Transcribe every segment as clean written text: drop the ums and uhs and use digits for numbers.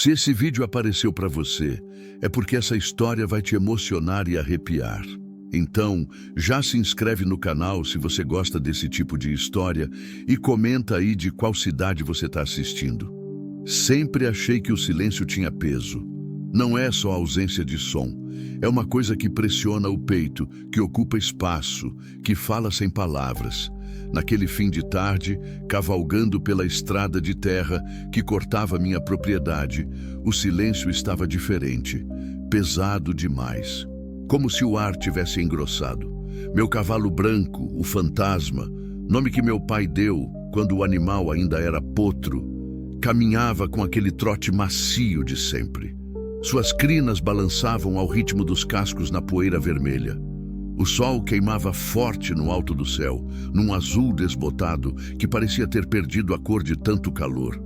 Se esse vídeo apareceu para você, é porque essa história vai te emocionar e arrepiar. Então, já se inscreve no canal se você gosta desse tipo de história e comenta aí de qual cidade você está assistindo. Sempre achei que o silêncio tinha peso. Não é só ausência de som. É uma coisa que pressiona o peito, que ocupa espaço, que fala sem palavras. Naquele fim de tarde, cavalgando pela estrada de terra que cortava minha propriedade, o silêncio estava diferente, pesado demais. Como se o ar tivesse engrossado. Meu cavalo branco, o fantasma, nome que meu pai deu quando o animal ainda era potro, caminhava com aquele trote macio de sempre. Suas crinas balançavam ao ritmo dos cascos na poeira vermelha. O sol queimava forte no alto do céu, num azul desbotado que parecia ter perdido a cor de tanto calor.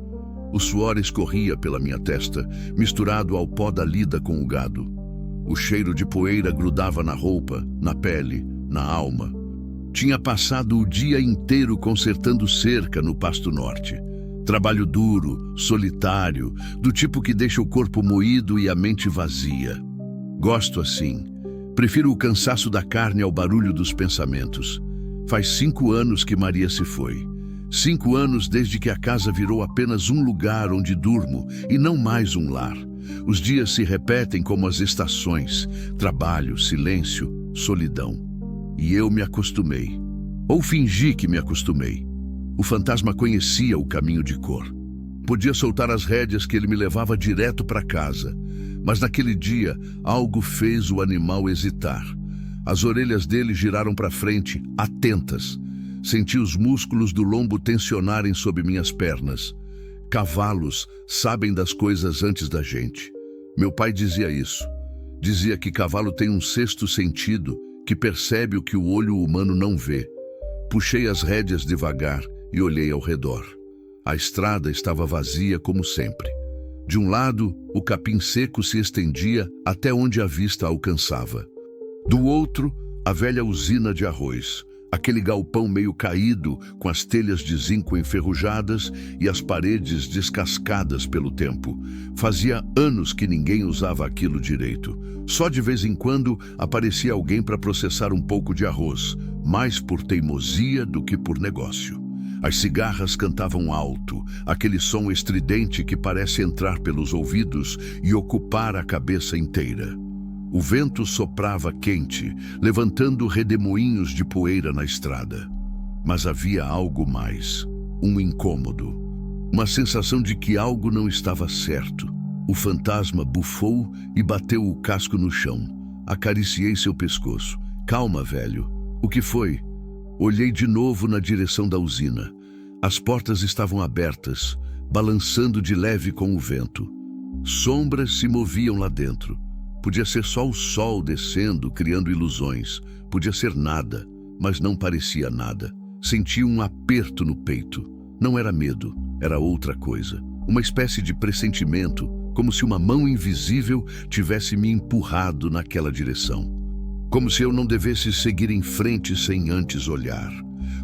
O suor escorria pela minha testa, misturado ao pó da lida com o gado. O cheiro de poeira grudava na roupa, na pele, na alma. Tinha passado o dia inteiro consertando cerca no Pasto Norte. Trabalho duro, solitário, do tipo que deixa o corpo moído e a mente vazia. Gosto assim. Prefiro o cansaço da carne ao barulho dos pensamentos. Faz 5 anos que Maria se foi. 5 anos desde que a casa virou apenas um lugar onde durmo e não mais um lar. Os dias se repetem como as estações. Trabalho, silêncio, solidão. E eu me acostumei. Ou fingi que me acostumei. O fantasma conhecia o caminho de cor. Podia soltar as rédeas que ele me levava direto para casa. Mas naquele dia, algo fez o animal hesitar. As orelhas dele giraram para frente, atentas. Senti os músculos do lombo tensionarem sob minhas pernas. Cavalos sabem das coisas antes da gente. Meu pai dizia isso. Dizia que cavalo tem um sexto sentido, que percebe o que o olho humano não vê. Puxei as rédeas devagar e olhei ao redor. A estrada estava vazia como sempre. De um lado, o capim seco se estendia até onde a vista alcançava. Do outro, a velha usina de arroz, aquele galpão meio caído, com as telhas de zinco enferrujadas e as paredes descascadas pelo tempo. Fazia anos que ninguém usava aquilo direito. Só de vez em quando aparecia alguém para processar um pouco de arroz, mais por teimosia do que por negócio. As cigarras cantavam alto, aquele som estridente que parece entrar pelos ouvidos e ocupar a cabeça inteira. O vento soprava quente, levantando redemoinhos de poeira na estrada. Mas havia algo mais, um incômodo, uma sensação de que algo não estava certo. O fantasma bufou e bateu o casco no chão. Acariciei seu pescoço. Calma, velho. O que foi? Olhei de novo na direção da usina. As portas estavam abertas, balançando de leve com o vento. Sombras se moviam lá dentro. Podia ser só o sol descendo, criando ilusões. Podia ser nada, mas não parecia nada. Senti um aperto no peito. Não era medo, era outra coisa. Uma espécie de pressentimento, como se uma mão invisível tivesse me empurrado naquela direção. Como se eu não devesse seguir em frente sem antes olhar.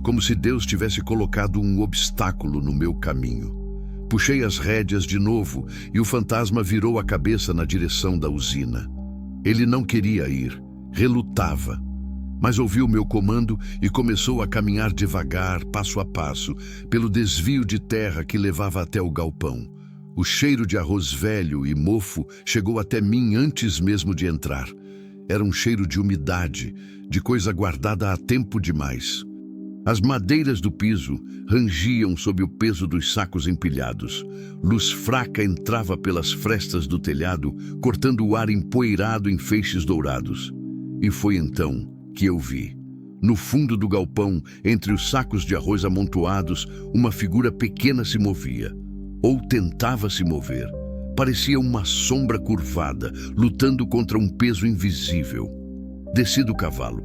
Como se Deus tivesse colocado um obstáculo no meu caminho. Puxei as rédeas de novo e o fantasma virou a cabeça na direção da usina. Ele não queria ir, relutava. Mas ouviu meu comando e começou a caminhar devagar, passo a passo, pelo desvio de terra que levava até o galpão. O cheiro de arroz velho e mofo chegou até mim antes mesmo de entrar. Era um cheiro de umidade, de coisa guardada há tempo demais. As madeiras do piso rangiam sob o peso dos sacos empilhados. Luz fraca entrava pelas frestas do telhado, cortando o ar empoeirado em feixes dourados. E foi então que eu vi. No fundo do galpão, entre os sacos de arroz amontoados, uma figura pequena se movia. Ou tentava se mover. Parecia uma sombra curvada, lutando contra um peso invisível. Desci do cavalo.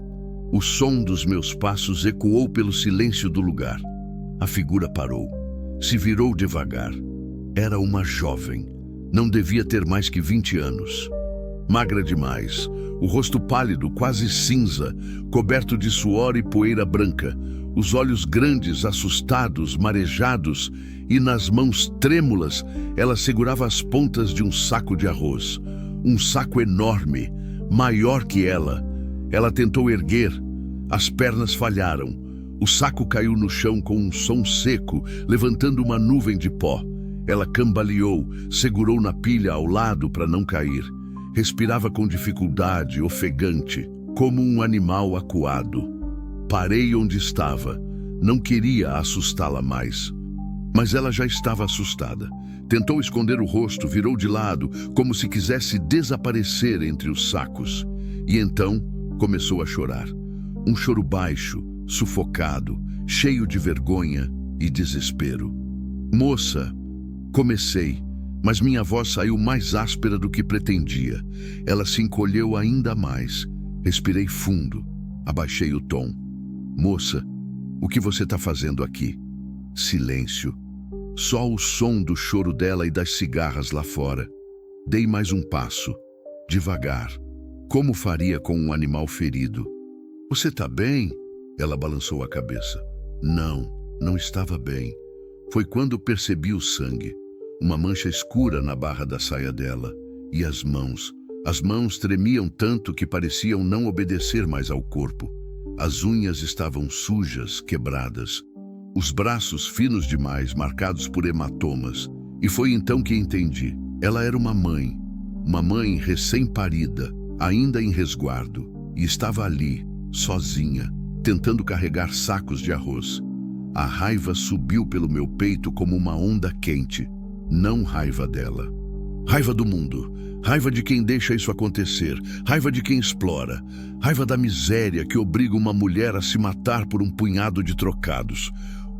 O som dos meus passos ecoou pelo silêncio do lugar. A figura parou. Se virou devagar. Era uma jovem. Não devia ter mais que 20 anos. Magra demais. O rosto pálido, quase cinza, coberto de suor e poeira branca. os olhos grandes, assustados, marejados, e nas mãos trêmulas ela segurava as pontas de um saco de arroz. Um saco enorme, maior que ela. Ela tentou erguer, as pernas falharam. O saco caiu no chão com um som seco, levantando uma nuvem de pó. Ela cambaleou, segurou na pilha ao lado para não cair. Respirava com dificuldade, ofegante, como um animal acuado. Parei onde estava. Não queria assustá-la mais. Mas ela já estava assustada. Tentou esconder o rosto, virou de lado, como se quisesse desaparecer entre os sacos. E então começou a chorar. Um choro baixo, sufocado, cheio de vergonha e desespero. Moça, comecei, mas minha voz saiu mais áspera do que pretendia. Ela se encolheu ainda mais. Respirei fundo, abaixei o tom. Moça, o que você está fazendo aqui? Silêncio. Só o som do choro dela e das cigarras lá fora. Dei mais um passo, devagar, como faria com um animal ferido. Você está bem? Ela balançou a cabeça. Não, não estava bem. Foi quando percebi o sangue. Uma mancha escura na barra da saia dela. E as mãos. As mãos tremiam tanto que pareciam não obedecer mais ao corpo. As unhas estavam sujas, quebradas. Os braços finos demais, marcados por hematomas. E foi então que entendi. Ela era uma mãe recém-parida, ainda em resguardo, e estava ali, sozinha, tentando carregar sacos de arroz. A raiva subiu pelo meu peito como uma onda quente. Não raiva dela. Raiva do mundo. Raiva de quem deixa isso acontecer. Raiva de quem explora. Raiva da miséria que obriga uma mulher a se matar por um punhado de trocados.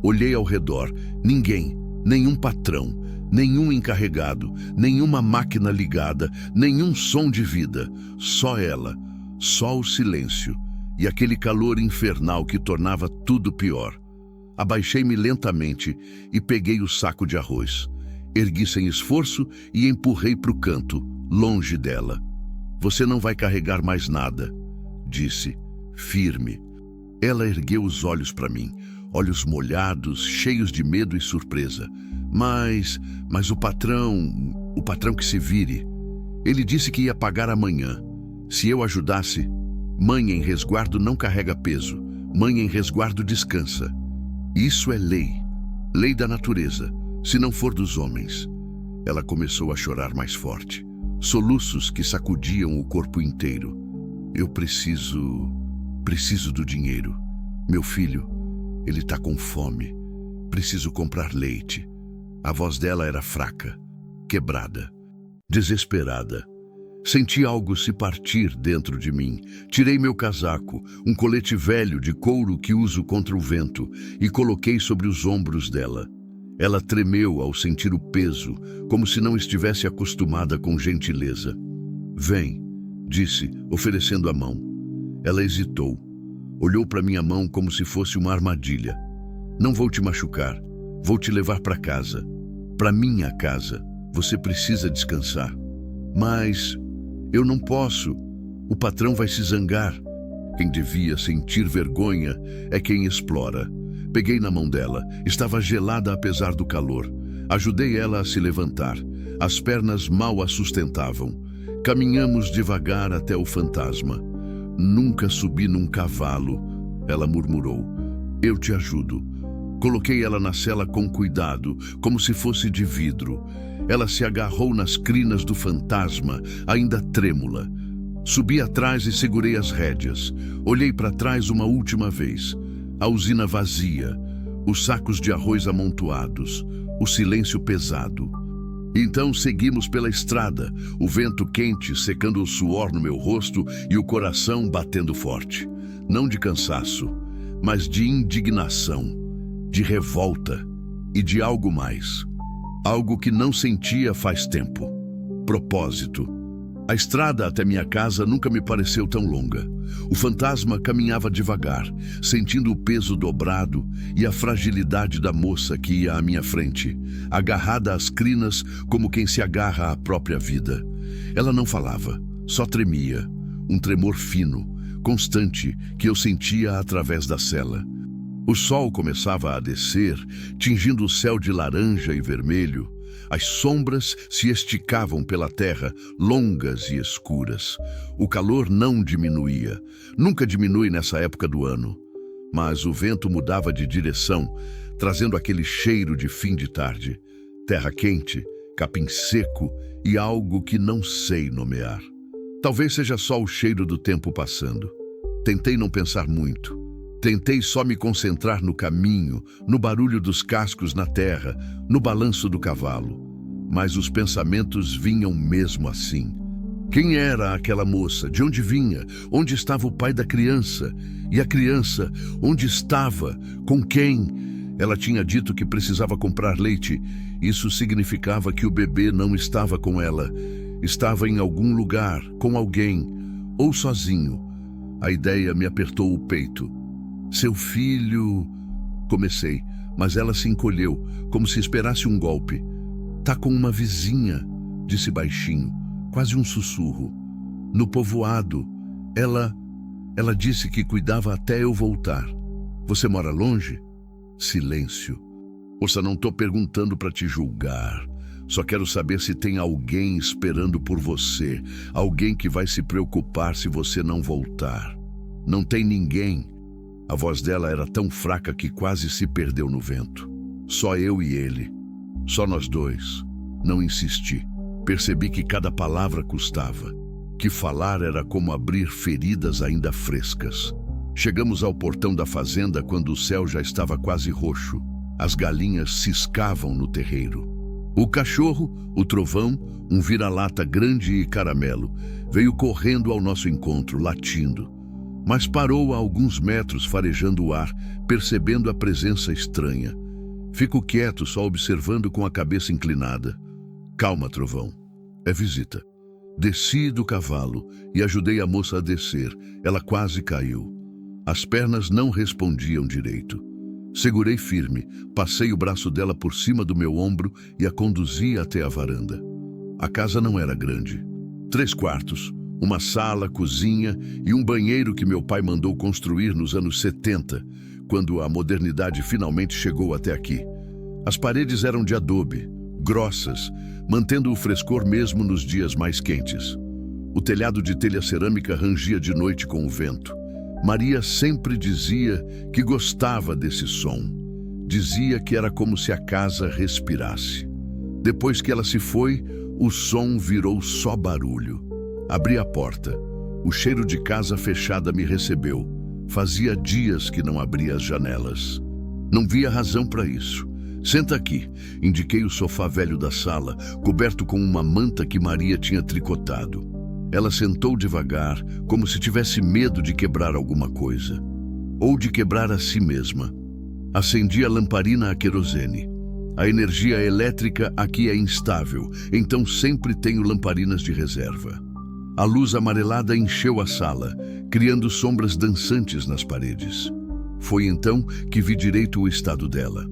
Olhei ao redor. Ninguém, nenhum patrão, nenhum encarregado, nenhuma máquina ligada, nenhum som de vida. Só ela, só o silêncio e aquele calor infernal que tornava tudo pior. Abaixei-me lentamente e peguei o saco de arroz. Ergui sem esforço e empurrei para o canto, longe dela. Você não vai carregar mais nada, disse, firme. Ela ergueu os olhos para mim, olhos molhados, cheios de medo e surpresa. Mas o patrão que se vire. Ele disse que ia pagar amanhã. Se eu ajudasse, mãe em resguardo não carrega peso. Mãe em resguardo descansa. Isso é lei. Lei da natureza, se não for dos homens. Ela começou a chorar mais forte. Soluços que sacudiam o corpo inteiro. Eu preciso do dinheiro. Meu filho, ele está com fome. Preciso comprar leite. A voz dela era fraca, quebrada, desesperada. Senti algo se partir dentro de mim. Tirei meu casaco, um colete velho de couro que uso contra o vento, e coloquei sobre os ombros dela. Ela tremeu ao sentir o peso, como se não estivesse acostumada com gentileza. Vem, disse, oferecendo a mão. Ela hesitou. Olhou para minha mão como se fosse uma armadilha. Não vou te machucar. Vou te levar para casa. Para minha casa. Você precisa descansar. Mas eu não posso. O patrão vai se zangar. Quem devia sentir vergonha é quem explora. Peguei na mão dela. Estava gelada apesar do calor. Ajudei ela a se levantar. As pernas mal a sustentavam. Caminhamos devagar até o fantasma. Nunca subi num cavalo, ela murmurou. Eu te ajudo. Coloquei ela na cela com cuidado, como se fosse de vidro. Ela se agarrou nas crinas do fantasma, ainda trêmula. Subi atrás e segurei as rédeas. Olhei para trás uma última vez. A usina vazia, os sacos de arroz amontoados, o silêncio pesado. Então seguimos pela estrada, o vento quente secando o suor no meu rosto e o coração batendo forte. Não de cansaço, mas de indignação, de revolta e de algo mais. Algo que não sentia faz tempo. Propósito. A estrada até minha casa nunca me pareceu tão longa. O fantasma caminhava devagar, sentindo o peso dobrado e a fragilidade da moça que ia à minha frente, agarrada às crinas como quem se agarra à própria vida. Ela não falava, só tremia, um tremor fino, constante, que eu sentia através da cela. O sol começava a descer, tingindo o céu de laranja e vermelho. As sombras se esticavam pela terra, longas e escuras. O calor não diminuía. Nunca diminui nessa época do ano. Mas o vento mudava de direção, trazendo aquele cheiro de fim de tarde. Terra quente, capim seco e algo que não sei nomear. Talvez seja só o cheiro do tempo passando. Tentei não pensar muito. Tentei só me concentrar no caminho, no barulho dos cascos na terra, no balanço do cavalo. Mas os pensamentos vinham mesmo assim. Quem era aquela moça? De onde vinha? Onde estava o pai da criança? E a criança, onde estava? Com quem? Ela tinha dito que precisava comprar leite. Isso significava que o bebê não estava com ela. Estava em algum lugar, com alguém, ou sozinho. A ideia me apertou o peito. Seu filho... Comecei, mas ela se encolheu, como se esperasse um golpe. Tá com uma vizinha, disse baixinho, quase um sussurro. No povoado. Ela disse que cuidava até eu voltar. Você mora longe? Silêncio. Moça, não tô perguntando para te julgar. Só quero saber se tem alguém esperando por você. Alguém que vai se preocupar se você não voltar. Não tem ninguém. A voz dela era tão fraca que quase se perdeu no vento. Só eu e ele. Só nós dois. Não insisti. Percebi que cada palavra custava. Que falar era como abrir feridas ainda frescas. Chegamos ao portão da fazenda quando o céu já estava quase roxo. As galinhas ciscavam no terreiro. O cachorro, o trovão, um vira-lata grande e caramelo, veio correndo ao nosso encontro, latindo. Mas parou a alguns metros farejando o ar, percebendo a presença estranha. Fico quieto, só observando com a cabeça inclinada. Calma, trovão. É visita. Desci do cavalo e ajudei a moça a descer. Ela quase caiu. As pernas não respondiam direito. Segurei firme, passei o braço dela por cima do meu ombro e a conduzi até a varanda. A casa não era grande. 3 quartos, uma sala, cozinha e um banheiro que meu pai mandou construir nos anos 70, quando a modernidade finalmente chegou até aqui. As paredes eram de adobe, grossas, mantendo o frescor mesmo nos dias mais quentes. O telhado de telha cerâmica rangia de noite com o vento. Maria sempre dizia que gostava desse som. Dizia que era como se a casa respirasse. Depois que ela se foi, o som virou só barulho. Abri a porta. O cheiro de casa fechada me recebeu. Fazia dias que não abria as janelas. Não via razão para isso. Senta aqui. Indiquei o sofá velho da sala, coberto com uma manta que Maria tinha tricotado. Ela sentou devagar, como se tivesse medo de quebrar alguma coisa. Ou de quebrar a si mesma. Acendi a lamparina a querosene. A energia elétrica aqui é instável, então sempre tenho lamparinas de reserva. A luz amarelada encheu a sala, criando sombras dançantes nas paredes. Foi então que vi direito o estado dela.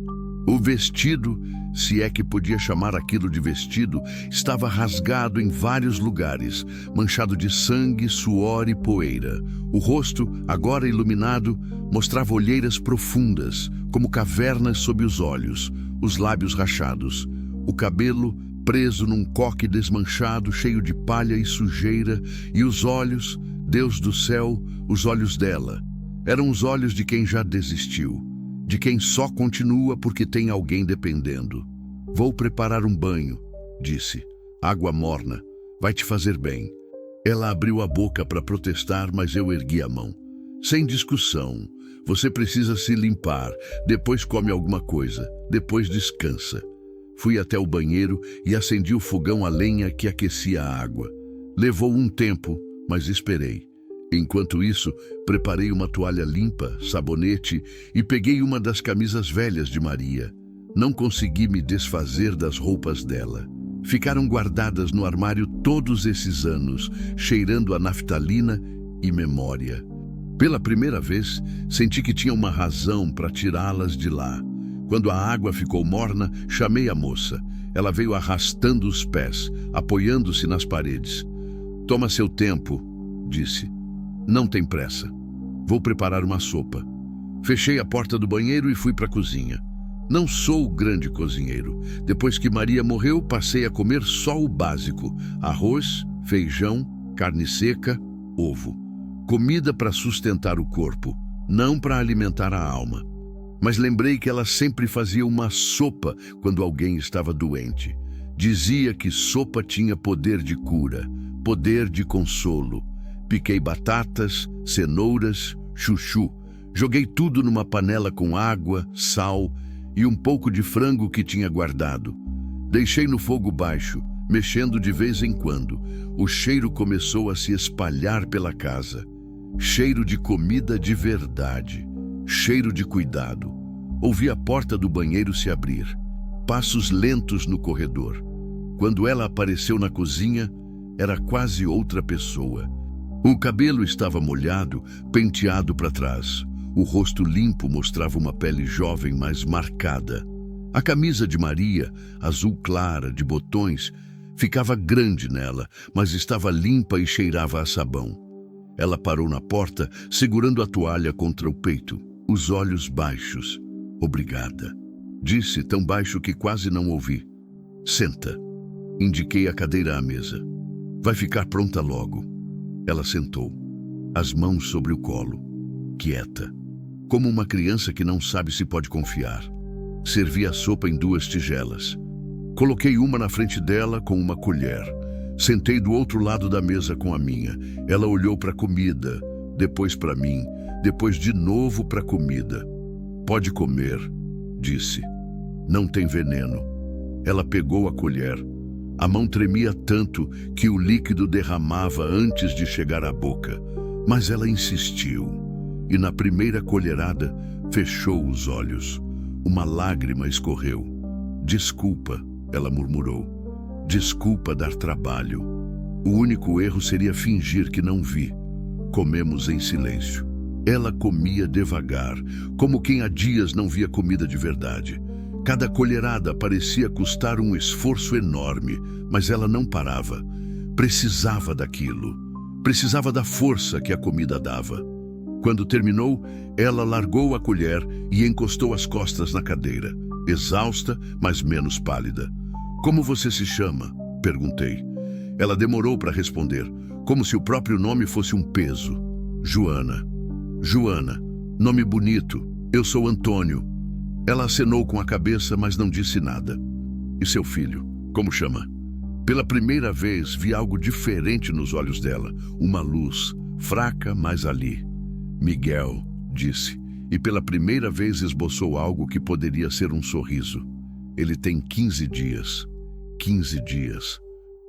O vestido, se é que podia chamar aquilo de vestido, estava rasgado em vários lugares, manchado de sangue, suor e poeira. O rosto, agora iluminado, mostrava olheiras profundas, como cavernas sob os olhos, os lábios rachados, o cabelo preso num coque desmanchado, cheio de palha e sujeira, e os olhos, Deus do céu, os olhos dela. Eram os olhos de quem já desistiu. De quem só continua porque tem alguém dependendo. Vou preparar um banho, disse. Água morna. Vai te fazer bem. Ela abriu a boca para protestar, mas eu ergui a mão. Sem discussão. Você precisa se limpar. Depois come alguma coisa. Depois descansa. Fui até o banheiro e acendi o fogão a lenha que aquecia a água. Levou um tempo, mas esperei. Enquanto isso, preparei uma toalha limpa, sabonete e peguei uma das camisas velhas de Maria. Não consegui me desfazer das roupas dela. Ficaram guardadas no armário todos esses anos, cheirando a naftalina e memória. Pela primeira vez, senti que tinha uma razão para tirá-las de lá. Quando a água ficou morna, chamei a moça. Ela veio arrastando os pés, apoiando-se nas paredes. Toma seu tempo, disse. Não tem pressa. Vou preparar uma sopa. Fechei a porta do banheiro e fui para a cozinha. Não sou grande cozinheiro. Depois que Maria morreu, passei a comer só o básico: arroz, feijão, carne seca, ovo. Comida para sustentar o corpo, não para alimentar a alma. Mas lembrei que ela sempre fazia uma sopa quando alguém estava doente. Dizia que sopa tinha poder de cura, poder de consolo. Piquei batatas, cenouras, chuchu. Joguei tudo numa panela com água, sal e um pouco de frango que tinha guardado. Deixei no fogo baixo, mexendo de vez em quando. O cheiro começou a se espalhar pela casa. Cheiro de comida de verdade. Cheiro de cuidado. Ouvi a porta do banheiro se abrir. Passos lentos no corredor. Quando ela apareceu na cozinha, era quase outra pessoa. O cabelo estava molhado, penteado para trás. O rosto limpo mostrava uma pele jovem, mas marcada. A camisa de Maria, azul clara, de botões, ficava grande nela, mas estava limpa e cheirava a sabão. Ela parou na porta, segurando a toalha contra o peito, os olhos baixos. Obrigada. Disse tão baixo que quase não ouvi. Senta. Indiquei a cadeira à mesa. Vai ficar pronta logo. Ela sentou, as mãos sobre o colo, quieta, como uma criança que não sabe se pode confiar. Servi a sopa em 2 tigelas. Coloquei uma na frente dela com uma colher. Sentei do outro lado da mesa com a minha. Ela olhou para a comida, depois para mim, depois de novo para a comida. Pode comer, disse. Não tem veneno. Ela pegou a colher. A mão tremia tanto que o líquido derramava antes de chegar à boca. Mas ela insistiu. E na primeira colherada, fechou os olhos. Uma lágrima escorreu. Desculpa, ela murmurou. Desculpa dar trabalho. O único erro seria fingir que não vi. Comemos em silêncio. Ela comia devagar, como quem há dias não via comida de verdade. Cada colherada parecia custar um esforço enorme, mas ela não parava. Precisava daquilo. Precisava da força que a comida dava. Quando terminou, ela largou a colher e encostou as costas na cadeira, exausta, mas menos pálida. Como você se chama? Perguntei. Ela demorou para responder, como se o próprio nome fosse um peso. Joana. Joana. Nome bonito. Eu sou Antônio. Ela acenou com a cabeça, mas não disse nada. E seu filho? Como chama? Pela primeira vez, vi algo diferente nos olhos dela. Uma luz, fraca, mas ali. Miguel, disse, e pela primeira vez esboçou algo que poderia ser um sorriso. Ele tem 15 dias. 15 dias.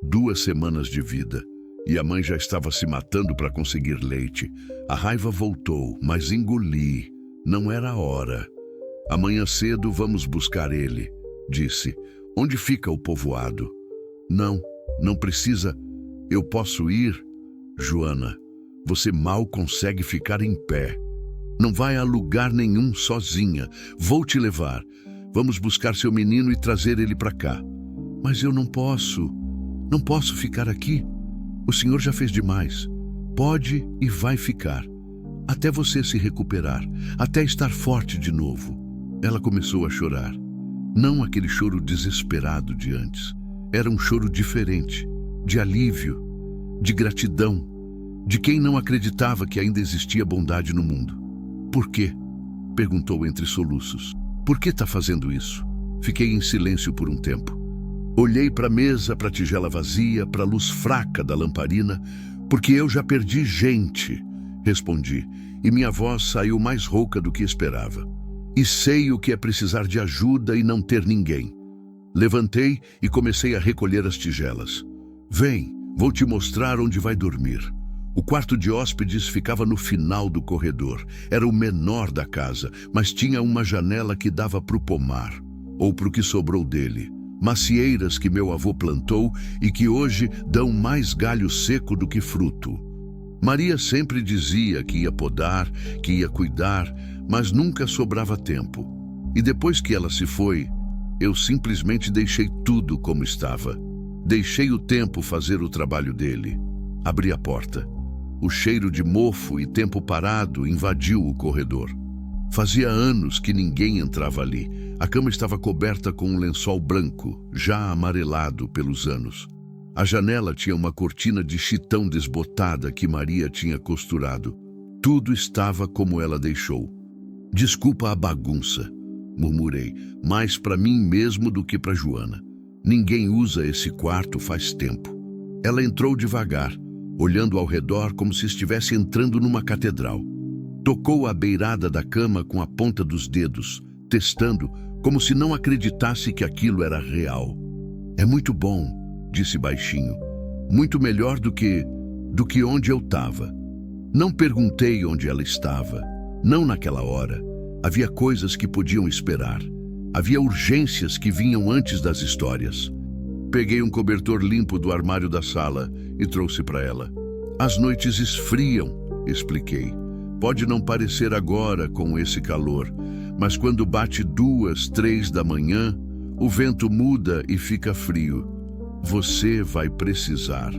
2 semanas de vida. E a mãe já estava se matando para conseguir leite. A raiva voltou, mas engoli. Não era a hora. Amanhã cedo vamos buscar ele, disse. Onde fica o povoado? Não, não precisa. Eu posso ir? Joana, você mal consegue ficar em pé. Não vai a lugar nenhum sozinha. Vou te levar. Vamos buscar seu menino e trazer ele para cá. Mas eu não posso. Não posso ficar aqui. O senhor já fez demais. Pode e vai ficar. Até você se recuperar. Até estar forte de novo. Ela começou a chorar. Não aquele choro desesperado de antes. Era um choro diferente. De alívio. De gratidão. De quem não acreditava que ainda existia bondade no mundo. Por quê? Perguntou entre soluços. Por que está fazendo isso? Fiquei em silêncio por um tempo. Olhei para a mesa, para a tigela vazia, para a luz fraca da lamparina, porque eu já perdi gente, respondi, e minha voz saiu mais rouca do que esperava. E sei o que é precisar de ajuda e não ter ninguém. Levantei e comecei a recolher as tigelas. Vem, vou te mostrar onde vai dormir. O quarto de hóspedes ficava no final do corredor. Era o menor da casa, mas tinha uma janela que dava para o pomar, ou para o que sobrou dele. Macieiras que meu avô plantou e que hoje dão mais galho seco do que fruto. Maria sempre dizia que ia podar, que ia cuidar, mas nunca sobrava tempo. E depois que ela se foi, eu simplesmente deixei tudo como estava. Deixei o tempo fazer o trabalho dele. Abri a porta. O cheiro de mofo e tempo parado invadiu o corredor. Fazia anos que ninguém entrava ali. A cama estava coberta com um lençol branco, já amarelado pelos anos. A janela tinha uma cortina de chitão desbotada que Maria tinha costurado. Tudo estava como ela deixou. Desculpa a bagunça, murmurei, mais para mim mesmo do que para Joana. Ninguém usa esse quarto faz tempo. Ela entrou devagar, olhando ao redor como se estivesse entrando numa catedral. Tocou a beirada da cama com a ponta dos dedos, testando, como se não acreditasse que aquilo era real. É muito bom, disse baixinho. Muito melhor do que onde eu estava. Não perguntei onde ela estava. Não naquela hora. Havia coisas que podiam esperar. Havia urgências que vinham antes das histórias. Peguei um cobertor limpo do armário da sala e trouxe para ela. As noites esfriam, expliquei. Pode não parecer agora com esse calor, mas quando bate 2, 3 da manhã, o vento muda e fica frio. Você vai precisar.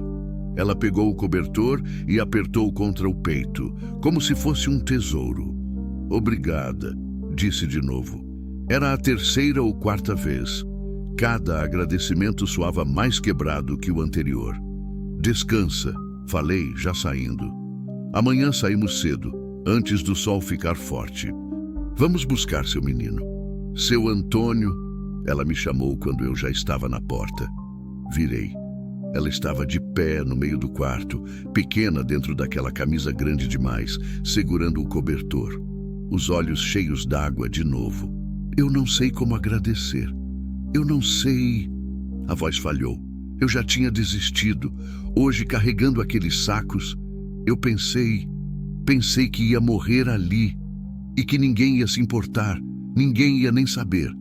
Ela pegou o cobertor e apertou contra o peito, como se fosse um tesouro. Obrigada, disse de novo. Era a 3ª ou 4ª vez. Cada agradecimento soava mais quebrado que o anterior. Descansa, falei, já saindo. Amanhã saímos cedo, antes do sol ficar forte. Vamos buscar seu menino. Seu Antônio, ela me chamou quando eu já estava na porta. Virei. Ela estava de pé no meio do quarto, pequena dentro daquela camisa grande demais, segurando o cobertor. Os olhos cheios d'água de novo. Eu não sei como agradecer. Eu não sei... A voz falhou. Eu já tinha desistido. Hoje, carregando aqueles sacos, eu pensei que ia morrer ali e que ninguém ia se importar, ninguém ia nem saber.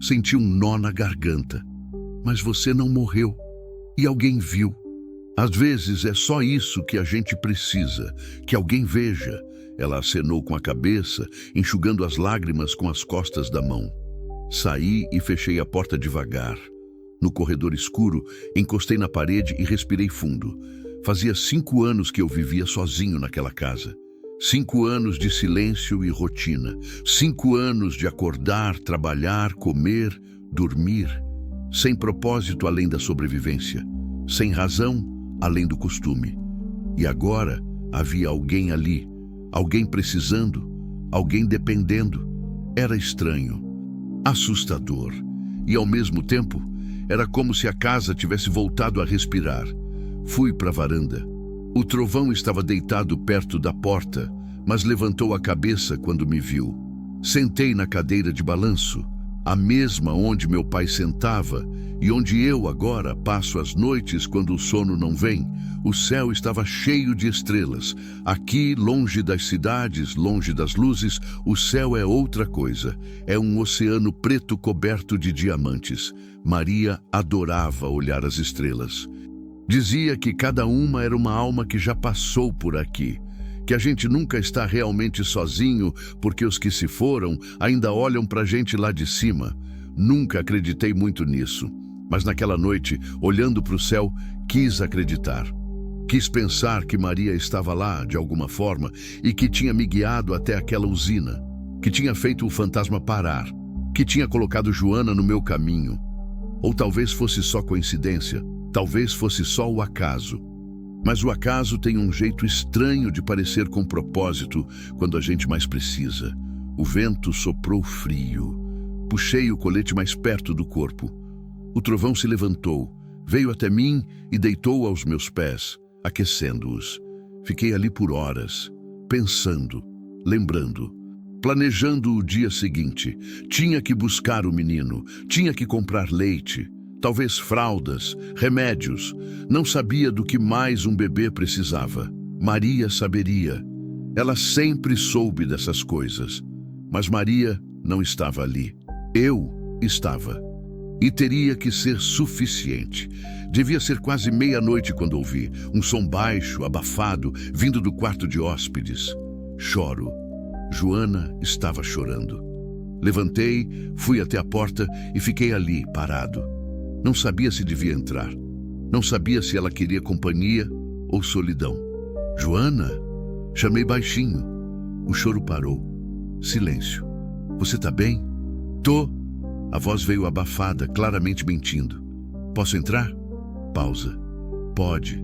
Senti um nó na garganta. Mas você não morreu e alguém viu. Às vezes é só isso que a gente precisa, que alguém veja. Ela acenou com a cabeça, enxugando as lágrimas com as costas da mão. Saí e fechei a porta devagar. No corredor escuro, encostei na parede e respirei fundo. Fazia 5 anos que eu vivia sozinho naquela casa. 5 anos de silêncio e rotina. 5 anos de acordar, trabalhar, comer, dormir. Sem propósito além da sobrevivência. Sem razão além do costume. E agora havia alguém ali. Alguém precisando. Alguém dependendo. Era estranho. Assustador. E ao mesmo tempo, era como se a casa tivesse voltado a respirar. Fui para a varanda. O trovão estava deitado perto da porta, mas levantou a cabeça quando me viu. Sentei na cadeira de balanço, a mesma onde meu pai sentava e onde eu agora passo as noites quando o sono não vem. O céu estava cheio de estrelas. Aqui, longe das cidades, longe das luzes, o céu é outra coisa. É um oceano preto coberto de diamantes. Maria adorava olhar as estrelas. Dizia que cada uma era uma alma que já passou por aqui, que a gente nunca está realmente sozinho porque os que se foram ainda olham para a gente lá de cima. Nunca acreditei muito nisso, mas naquela noite, olhando para o céu, quis acreditar. Quis pensar que Maria estava lá, de alguma forma, e que tinha me guiado até aquela usina, que tinha feito o fantasma parar, que tinha colocado Joana no meu caminho. Ou talvez fosse só coincidência, talvez fosse só o acaso. Mas o acaso tem um jeito estranho de parecer com propósito quando a gente mais precisa. O vento soprou frio. Puxei o colete mais perto do corpo. O trovão se levantou, veio até mim e deitou aos meus pés, aquecendo-os. Fiquei ali por horas, pensando, lembrando, planejando o dia seguinte. Tinha que buscar o menino, tinha que comprar leite, talvez fraldas, remédios. Não sabia do que mais um bebê precisava. Maria saberia. Ela sempre soube dessas coisas. Mas Maria não estava ali. Eu estava. E teria que ser suficiente. Devia ser quase meia-noite quando ouvi um som baixo, abafado, vindo do quarto de hóspedes. Choro. Joana estava chorando. Levantei, fui até a porta e fiquei ali, parado. Não sabia se devia entrar. Não sabia se ela queria companhia ou solidão. Joana? Chamei baixinho. O choro parou. Silêncio. Você tá bem? Tô. A voz veio abafada, claramente mentindo. Posso entrar? Pausa. Pode.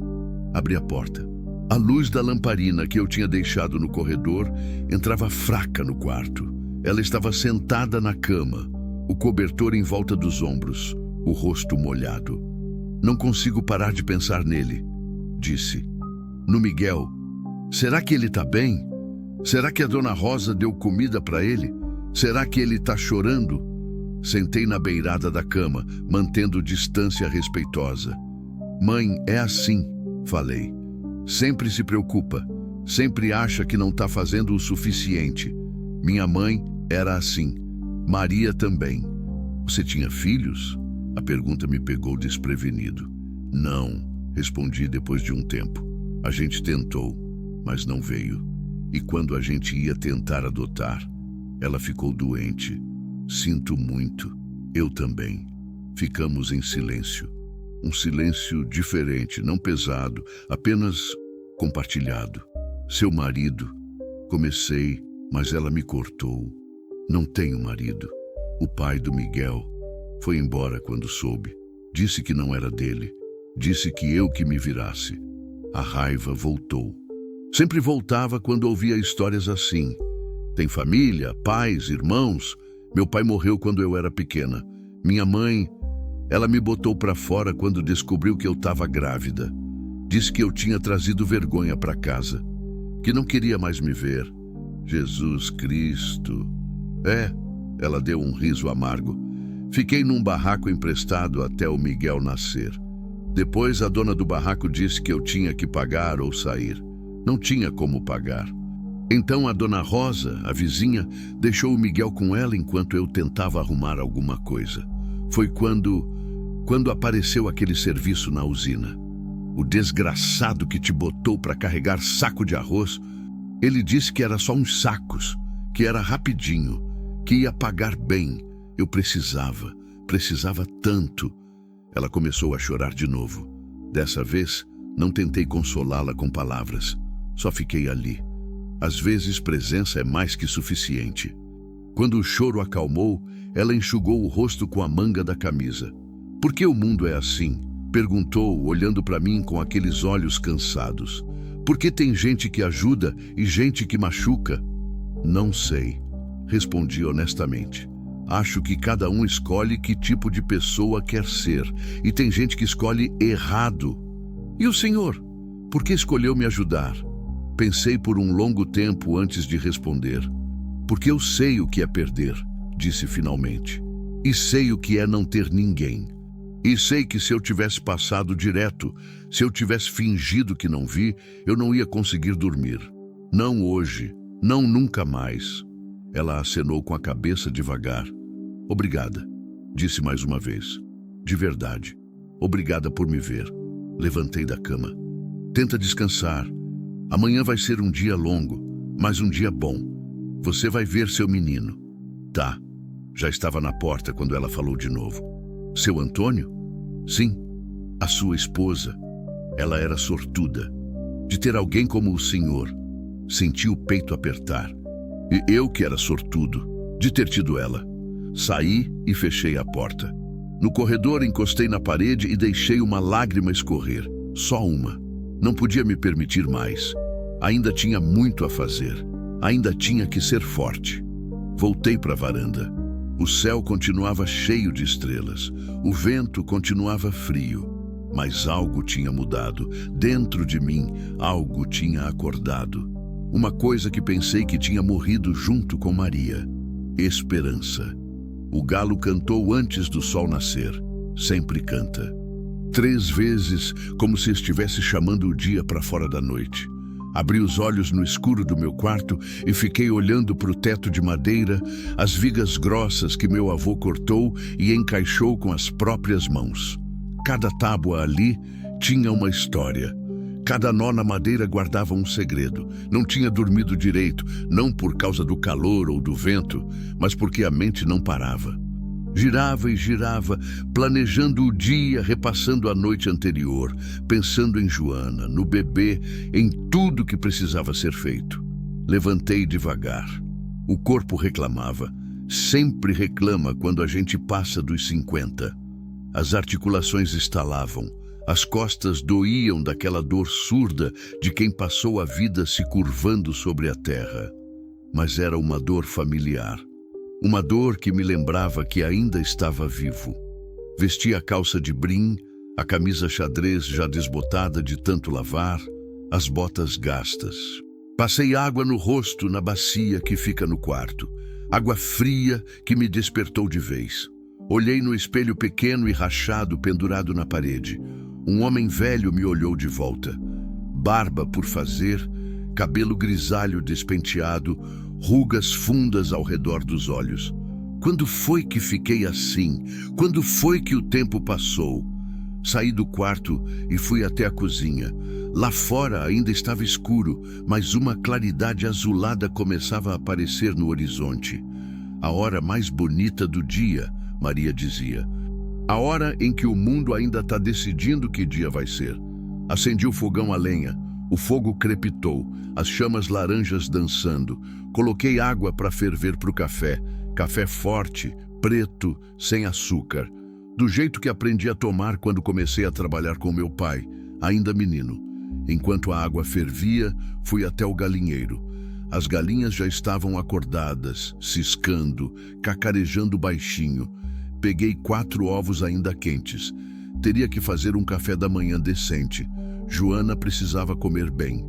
Abri a porta. A luz da lamparina que eu tinha deixado no corredor entrava fraca no quarto. Ela estava sentada na cama, o cobertor em volta dos ombros, o rosto molhado. Não consigo parar de pensar nele, disse. No Miguel. Será que ele tá bem? Será que a Dona Rosa deu comida para ele? Será que ele tá chorando? Sentei na beirada da cama, mantendo distância respeitosa. Mãe, é assim, falei. Sempre se preocupa, sempre acha que não tá fazendo o suficiente. Minha mãe era assim. Maria também. Você tinha filhos? A pergunta me pegou desprevenido. Não, respondi depois de um tempo. A gente tentou, mas não veio. E quando a gente ia tentar adotar, ela ficou doente. Sinto muito. Eu também. Ficamos em silêncio. Um silêncio diferente, não pesado, apenas compartilhado. Seu marido. Comecei, mas ela me cortou. Não tenho marido. O pai do Miguel foi embora quando soube. Disse que não era dele. Disse que eu que me virasse. A raiva voltou. Sempre voltava quando ouvia histórias assim. Tem família, pais, irmãos. Meu pai morreu quando eu era pequena. Minha mãe, ela me botou para fora quando descobriu que eu estava grávida. Disse que eu tinha trazido vergonha para casa, que não queria mais me ver. Jesus Cristo. Ela deu um riso amargo. Fiquei num barraco emprestado até o Miguel nascer. Depois a dona do barraco disse que eu tinha que pagar ou sair. Não tinha como pagar. Então a Dona Rosa, a vizinha, deixou o Miguel com ela enquanto eu tentava arrumar alguma coisa. Foi quando apareceu aquele serviço na usina. O desgraçado que te botou para carregar saco de arroz, ele disse que era só uns sacos, que era rapidinho, que ia pagar bem. Eu precisava tanto. Ela começou a chorar de novo. Dessa vez, não tentei consolá-la com palavras. Só fiquei ali. Às vezes, presença é mais que suficiente. Quando o choro acalmou, ela enxugou o rosto com a manga da camisa. Por que o mundo é assim? Perguntou, olhando para mim com aqueles olhos cansados. Por que tem gente que ajuda e gente que machuca? Não sei, respondi honestamente. Acho que cada um escolhe que tipo de pessoa quer ser, e tem gente que escolhe errado. E o senhor? Por que escolheu me ajudar? Pensei por um longo tempo antes de responder. Porque eu sei o que é perder, disse finalmente. E sei o que é não ter ninguém. E sei que se eu tivesse passado direto, se eu tivesse fingido que não vi, eu não ia conseguir dormir. Não hoje, não nunca mais. Ela acenou com a cabeça devagar. Obrigada, disse mais uma vez. De verdade. Obrigada por me ver. Levantei da cama. Tenta descansar. Amanhã vai ser um dia longo, mas um dia bom. Você vai ver seu menino. Tá. Já estava na porta quando ela falou de novo. Seu Antônio? Sim. A sua esposa. Ela era sortuda. De ter alguém como o senhor. Senti o peito apertar. E eu que era sortudo, de ter tido ela. Saí e fechei a porta. No corredor encostei na parede e deixei uma lágrima escorrer. Só uma. Não podia me permitir mais. Ainda tinha muito a fazer. Ainda tinha que ser forte. Voltei para a varanda. O céu continuava cheio de estrelas. O vento continuava frio. Mas algo tinha mudado. Dentro de mim, algo tinha acordado. Uma coisa que pensei que tinha morrido junto com Maria. Esperança. O galo cantou antes do sol nascer. Sempre canta. 3 vezes, como se estivesse chamando o dia para fora da noite. Abri os olhos no escuro do meu quarto e fiquei olhando para o teto de madeira, as vigas grossas que meu avô cortou e encaixou com as próprias mãos. Cada tábua ali tinha uma história. Cada nó na madeira guardava um segredo. Não tinha dormido direito, não por causa do calor ou do vento, mas porque a mente não parava. Girava e girava, planejando o dia, repassando a noite anterior, pensando em Joana, no bebê, em tudo que precisava ser feito. Levantei devagar. O corpo reclamava. Sempre reclama quando a gente passa dos 50. As articulações estalavam. As costas doíam daquela dor surda de quem passou a vida se curvando sobre a terra. Mas era uma dor familiar. Uma dor que me lembrava que ainda estava vivo. Vestia a calça de brim, a camisa xadrez já desbotada de tanto lavar, as botas gastas. Passei água no rosto na bacia que fica no quarto. Água fria que me despertou de vez. Olhei no espelho pequeno e rachado pendurado na parede. Um homem velho me olhou de volta. Barba por fazer, cabelo grisalho despenteado, rugas fundas ao redor dos olhos. Quando foi que fiquei assim? Quando foi que o tempo passou? Saí do quarto e fui até a cozinha. Lá fora ainda estava escuro, mas uma claridade azulada começava a aparecer no horizonte. A hora mais bonita do dia, Maria dizia. A hora em que o mundo ainda está decidindo que dia vai ser. Acendi o fogão a lenha. O fogo crepitou, as chamas laranjas dançando. Coloquei água para ferver para o café. Café forte, preto, sem açúcar. Do jeito que aprendi a tomar quando comecei a trabalhar com meu pai, ainda menino. Enquanto a água fervia, fui até o galinheiro. As galinhas já estavam acordadas, ciscando, cacarejando baixinho. Peguei 4 ovos ainda quentes. Teria que fazer um café da manhã decente. Joana precisava comer bem.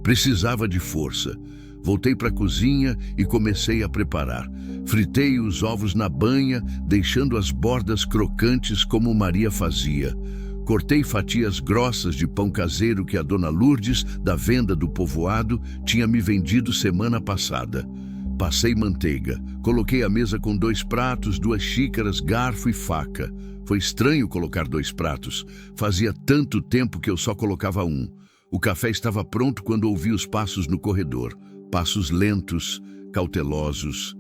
Precisava de força. Voltei para a cozinha e comecei a preparar. Fritei os ovos na banha, deixando as bordas crocantes como Maria fazia. Cortei fatias grossas de pão caseiro que a dona Lourdes, da venda do povoado, tinha me vendido semana passada. Passei manteiga. Coloquei a mesa com 2 pratos, 2 xícaras, garfo e faca. Foi estranho colocar 2 pratos. Fazia tanto tempo que eu só colocava um. O café estava pronto quando ouvi os passos no corredor. Passos lentos, cautelosos.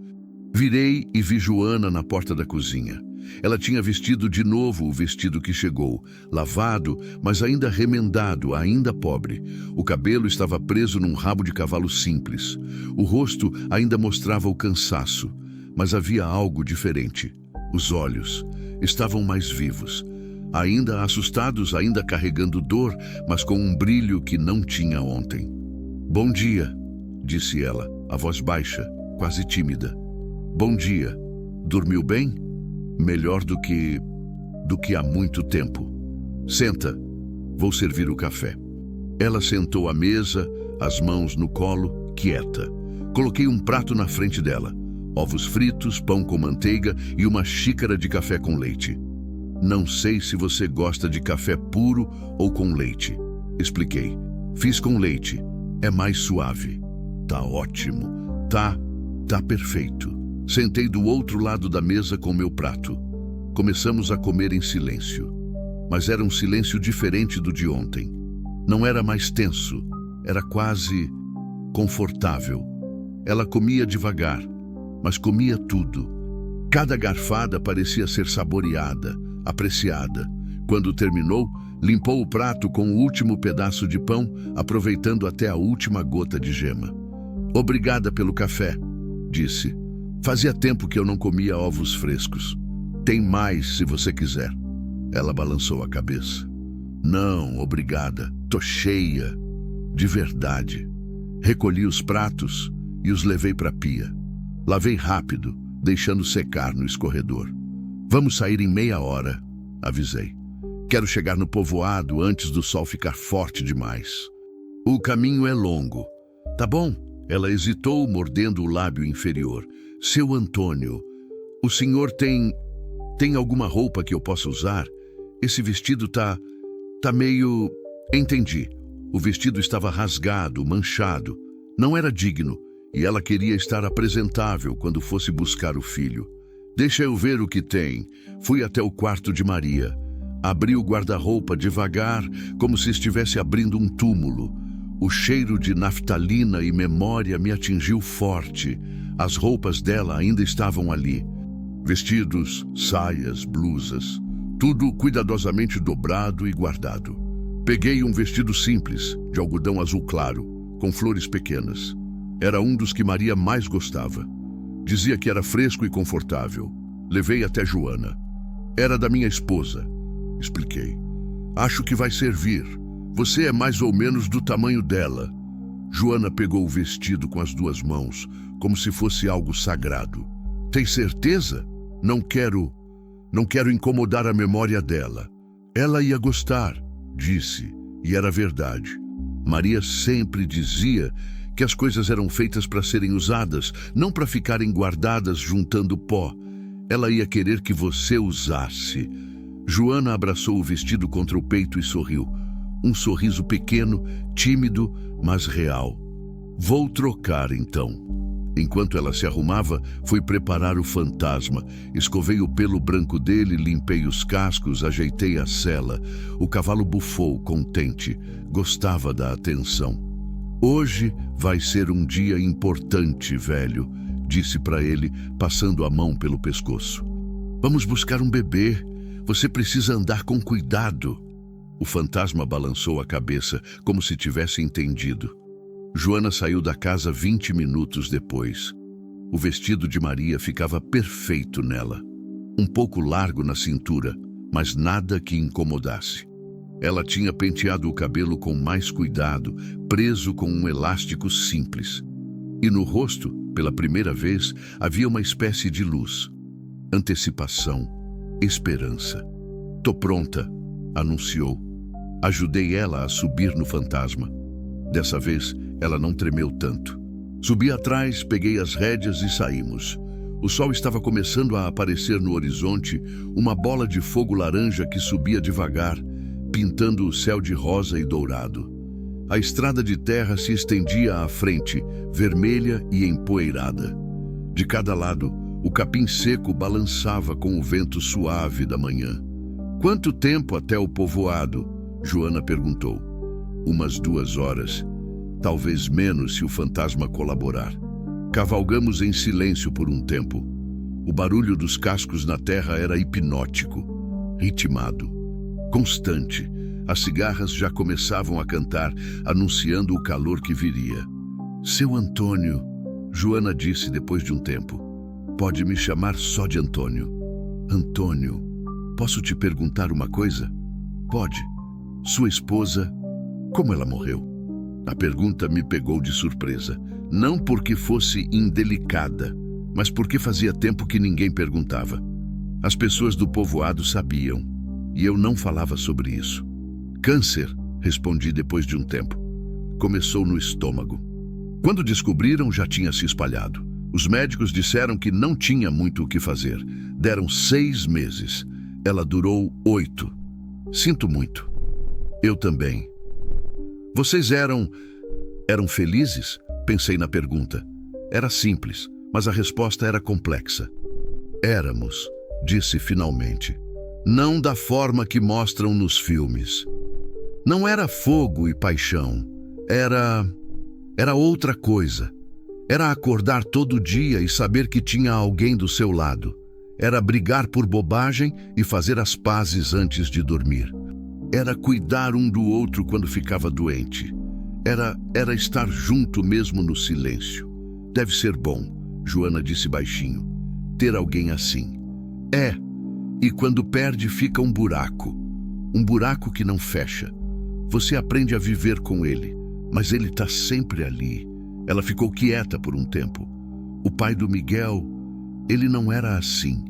Virei e vi Joana na porta da cozinha. Ela tinha vestido de novo o vestido que chegou, lavado, mas ainda remendado, ainda pobre. O cabelo estava preso num rabo de cavalo simples. O rosto ainda mostrava o cansaço, mas havia algo diferente. Os olhos estavam mais vivos, ainda assustados, ainda carregando dor, mas com um brilho que não tinha ontem. "Bom dia", disse ela, a voz baixa, quase tímida. "Bom dia. Dormiu bem? Melhor do que há muito tempo. Senta, vou servir o café." Ela sentou à mesa, as mãos no colo, quieta. Coloquei um prato na frente dela. Ovos fritos, pão com manteiga e uma xícara de café com leite. "Não sei se você gosta de café puro ou com leite", expliquei. "Fiz com leite. É mais suave." "Tá ótimo. Tá perfeito." Sentei do outro lado da mesa com meu prato. Começamos a comer em silêncio. Mas era um silêncio diferente do de ontem. Não era mais tenso, era quase confortável. Ela comia devagar, mas comia tudo. Cada garfada parecia ser saboreada, apreciada. Quando terminou, limpou o prato com o último pedaço de pão, aproveitando até a última gota de gema. "Obrigada pelo café", disse. "Fazia tempo que eu não comia ovos frescos. Tem mais se você quiser." Ela balançou a cabeça. "Não, obrigada. Tô cheia. De verdade." Recolhi os pratos e os levei para a pia. Lavei rápido, deixando secar no escorredor. "Vamos sair em meia hora", avisei. "Quero chegar no povoado antes do sol ficar forte demais." "O caminho é longo." "Tá bom." Ela hesitou, mordendo o lábio inferior. "Seu Antônio, o senhor tem alguma roupa que eu possa usar? Esse vestido tá meio..." Entendi. O vestido estava rasgado, manchado. Não era digno, e ela queria estar apresentável quando fosse buscar o filho. "Deixa eu ver o que tem." Fui até o quarto de Maria. Abri o guarda-roupa devagar, como se estivesse abrindo um túmulo. O cheiro de naftalina e memória me atingiu forte. As roupas dela ainda estavam ali. Vestidos, saias, blusas. Tudo cuidadosamente dobrado e guardado. Peguei um vestido simples, de algodão azul claro, com flores pequenas. Era um dos que Maria mais gostava. Dizia que era fresco e confortável. Levei até Joana. Era da minha esposa. Expliquei. Acho que vai servir. Você é mais ou menos do tamanho dela. Joana pegou o vestido com as 2 mãos, como se fosse algo sagrado. Tem certeza? Não quero incomodar a memória dela. Ela ia gostar, disse, e era verdade. Maria sempre dizia que as coisas eram feitas para serem usadas, não para ficarem guardadas juntando pó. Ela ia querer que você usasse. Joana abraçou o vestido contra o peito e sorriu. Um sorriso pequeno, tímido, mas real. Vou trocar, então. Enquanto ela se arrumava, fui preparar o fantasma. Escovei o pelo branco dele, limpei os cascos, ajeitei a sela. O cavalo bufou, contente. Gostava da atenção. Hoje vai ser um dia importante, velho, disse para ele, passando a mão pelo pescoço. Vamos buscar um bebê. Você precisa andar com cuidado. O fantasma balançou a cabeça, como se tivesse entendido. Joana saiu da casa 20 minutos depois. O vestido de Maria ficava perfeito nela. Um pouco largo na cintura, mas nada que incomodasse. Ela tinha penteado o cabelo com mais cuidado, preso com um elástico simples. E no rosto, pela primeira vez, havia uma espécie de luz. Antecipação, esperança. Tô pronta, anunciou. Ajudei ela a subir no fantasma. Dessa vez, ela não tremeu tanto. Subi atrás, peguei as rédeas e saímos. O sol estava começando a aparecer no horizonte, uma bola de fogo laranja que subia devagar, pintando o céu de rosa e dourado. A estrada de terra se estendia à frente, vermelha e empoeirada. De cada lado, o capim seco balançava com o vento suave da manhã. Quanto tempo até o povoado? Joana perguntou. Umas 2 horas. Talvez menos se o fantasma colaborar. Cavalgamos em silêncio por um tempo. O barulho dos cascos na terra era hipnótico, ritmado, constante. As cigarras já começavam a cantar, anunciando o calor que viria. Seu Antônio, Joana disse depois de um tempo. Pode me chamar só de Antônio. Antônio, posso te perguntar uma coisa? Pode. Sua esposa, como ela morreu? A pergunta me pegou de surpresa. Não porque fosse indelicada, mas porque fazia tempo que ninguém perguntava. As pessoas do povoado sabiam, e eu não falava sobre isso. Câncer, respondi depois de um tempo. Começou no estômago. Quando descobriram, já tinha se espalhado. Os médicos disseram que não tinha muito o que fazer. Deram 6 meses. Ela durou 8. Sinto muito. Eu também. Vocês eram felizes? Pensei na pergunta. Era simples, mas a resposta era complexa. Éramos, disse finalmente. Não da forma que mostram nos filmes. Não era fogo e paixão. Era outra coisa. Era acordar todo dia e saber que tinha alguém do seu lado. Era brigar por bobagem e fazer as pazes antes de dormir. Era cuidar um do outro quando ficava doente. Era estar junto mesmo no silêncio. Deve ser bom, Joana disse baixinho. Ter alguém assim. É. E quando perde fica um buraco. Um buraco que não fecha. Você aprende a viver com ele, mas ele está sempre ali. Ela ficou quieta por um tempo. O pai do Miguel, ele não era assim,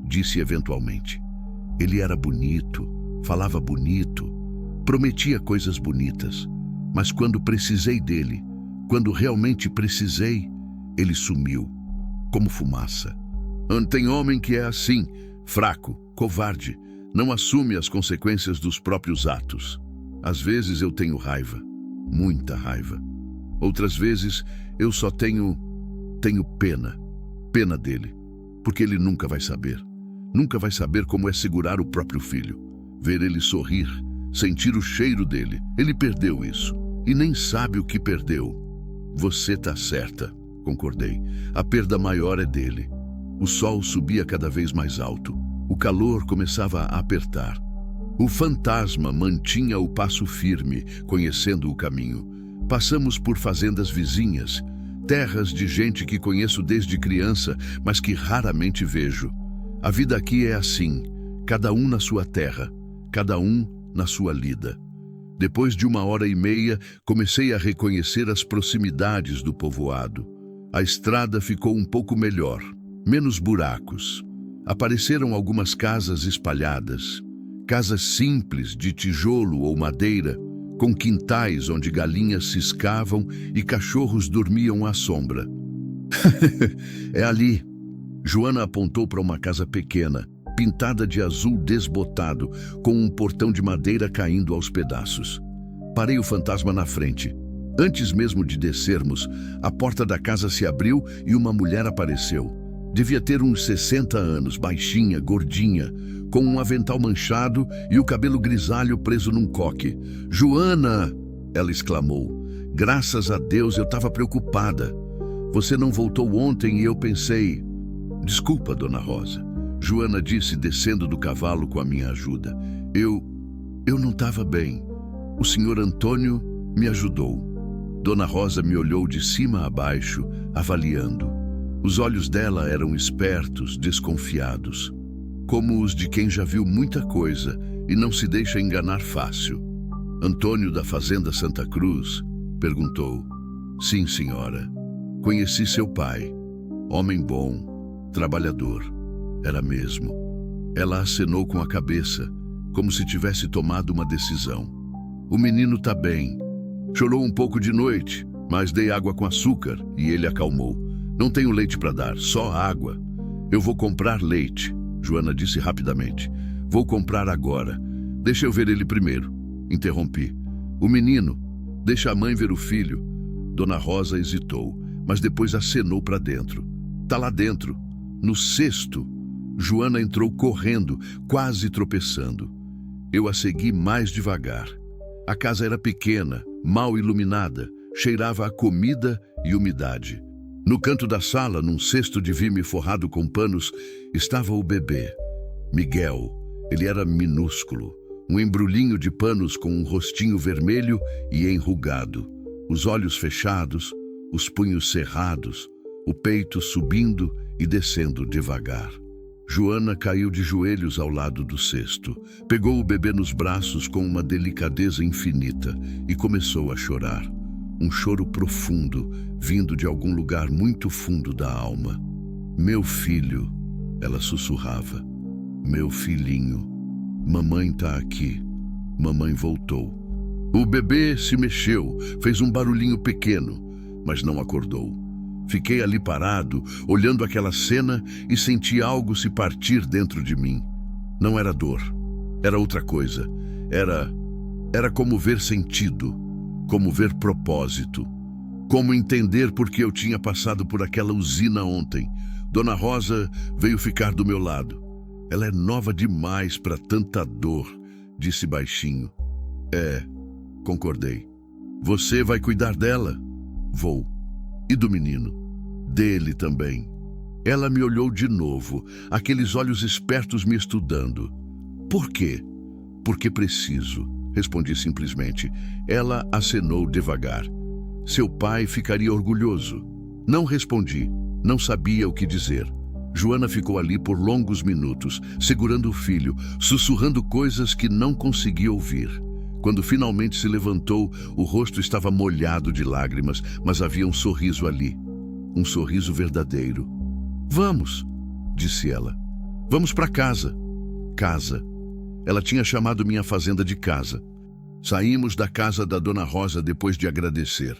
disse eventualmente. Ele era bonito, falava bonito, prometia coisas bonitas. Mas quando precisei dele, quando realmente precisei, ele sumiu, como fumaça. Tem homem que é assim, fraco, covarde, não assume as consequências dos próprios atos. Às vezes eu tenho raiva, muita raiva. Outras vezes eu só tenho pena dele, porque ele nunca vai saber. Nunca vai saber como é segurar o próprio filho, ver ele sorrir, sentir o cheiro dele. Ele perdeu isso e nem sabe o que perdeu. Você tá certa, concordei. A perda maior é dele. O sol subia cada vez mais alto. O calor começava a apertar. O fantasma mantinha o passo firme, conhecendo o caminho. Passamos por fazendas vizinhas. terras de gente que conheço desde criança, mas que raramente vejo. A vida aqui é assim, cada um na sua terra, cada um na sua lida. Depois de 1h30, comecei a reconhecer as proximidades do povoado. A estrada ficou um pouco melhor, menos buracos. Apareceram algumas casas espalhadas, casas simples de tijolo ou madeira, com quintais onde galinhas ciscavam e cachorros dormiam à sombra. É ali. Joana apontou para uma casa pequena, pintada de azul desbotado, com um portão de madeira caindo aos pedaços. Parei o fantasma na frente. Antes mesmo de descermos, a porta da casa se abriu e uma mulher apareceu. Devia ter uns 60 anos, baixinha, gordinha, com um avental manchado e o cabelo grisalho preso num coque. "Joana!" ela exclamou. "Graças a Deus, eu estava preocupada. Você não voltou ontem e eu pensei..." "Desculpa, Dona Rosa," Joana disse, descendo do cavalo com a minha ajuda. Eu não estava bem. O senhor Antônio me ajudou." Dona Rosa me olhou de cima a baixo, avaliando. Os olhos dela eram espertos, desconfiados, como os de quem já viu muita coisa e não se deixa enganar fácil. "Antônio da Fazenda Santa Cruz?" perguntou. "Sim, senhora. Conheci seu pai. Homem bom, trabalhador. Era mesmo." Ela acenou com a cabeça, como se tivesse tomado uma decisão. "O menino está bem. Chorou um pouco de noite, mas dei água com açúcar e ele acalmou. Não tenho leite para dar, só água." "Eu vou comprar leite," Joana disse rapidamente. "Vou comprar agora. Deixa eu ver ele primeiro," interrompi. "O menino, deixa a mãe ver o filho." Dona Rosa hesitou, mas depois acenou para dentro. "Tá lá dentro, no cesto." Joana entrou correndo, quase tropeçando. Eu a segui mais devagar. A casa era pequena, mal iluminada, cheirava a comida e umidade. No canto da sala, num cesto de vime forrado com panos, estava o bebê. Miguel. Ele era minúsculo, um embrulhinho de panos com um rostinho vermelho e enrugado, os olhos fechados, os punhos cerrados, o peito subindo e descendo devagar. Joana caiu de joelhos ao lado do cesto, pegou o bebê nos braços com uma delicadeza infinita e começou a chorar. Um choro profundo, vindo de algum lugar muito fundo da alma. "Meu filho," ela sussurrava. "Meu filhinho. Mamãe tá aqui." Mamãe voltou. O bebê se mexeu, fez um barulhinho pequeno, mas não acordou. Fiquei ali parado, olhando aquela cena e senti algo se partir dentro de mim. Não era dor, era outra coisa. Era como ver sentido, como ver propósito, como entender por que eu tinha passado por aquela usina ontem. Dona Rosa veio ficar do meu lado. "Ela é nova demais para tanta dor," disse baixinho. "É," concordei. "Você vai cuidar dela?" "Vou." "E do menino?" "Dele também." Ela me olhou de novo, aqueles olhos espertos me estudando. "Por quê?" "Porque preciso," respondi simplesmente. Ela acenou devagar. "Seu pai ficaria orgulhoso." Não respondi, não sabia o que dizer. Joana ficou ali por longos minutos, segurando o filho, sussurrando coisas que não conseguia ouvir. Quando finalmente se levantou, o rosto estava molhado de lágrimas, mas havia um sorriso ali. Um sorriso verdadeiro. "Vamos," disse ela. "Vamos para casa." Casa. Ela tinha chamado minha fazenda de casa. Saímos da casa da Dona Rosa depois de agradecer.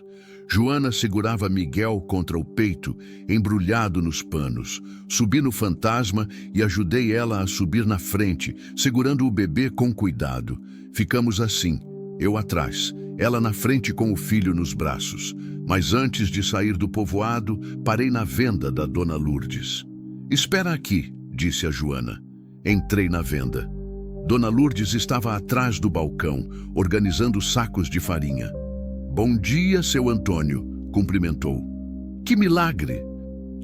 Joana segurava Miguel contra o peito, embrulhado nos panos. Subi no fantasma e ajudei ela a subir na frente, segurando o bebê com cuidado. Ficamos assim, eu atrás, ela na frente com o filho nos braços. Mas antes de sair do povoado, parei na venda da Dona Lourdes. "Espera aqui," disse a Joana. Entrei na venda. Dona Lourdes estava atrás do balcão, organizando sacos de farinha. "Bom dia, seu Antônio," cumprimentou. "Que milagre!"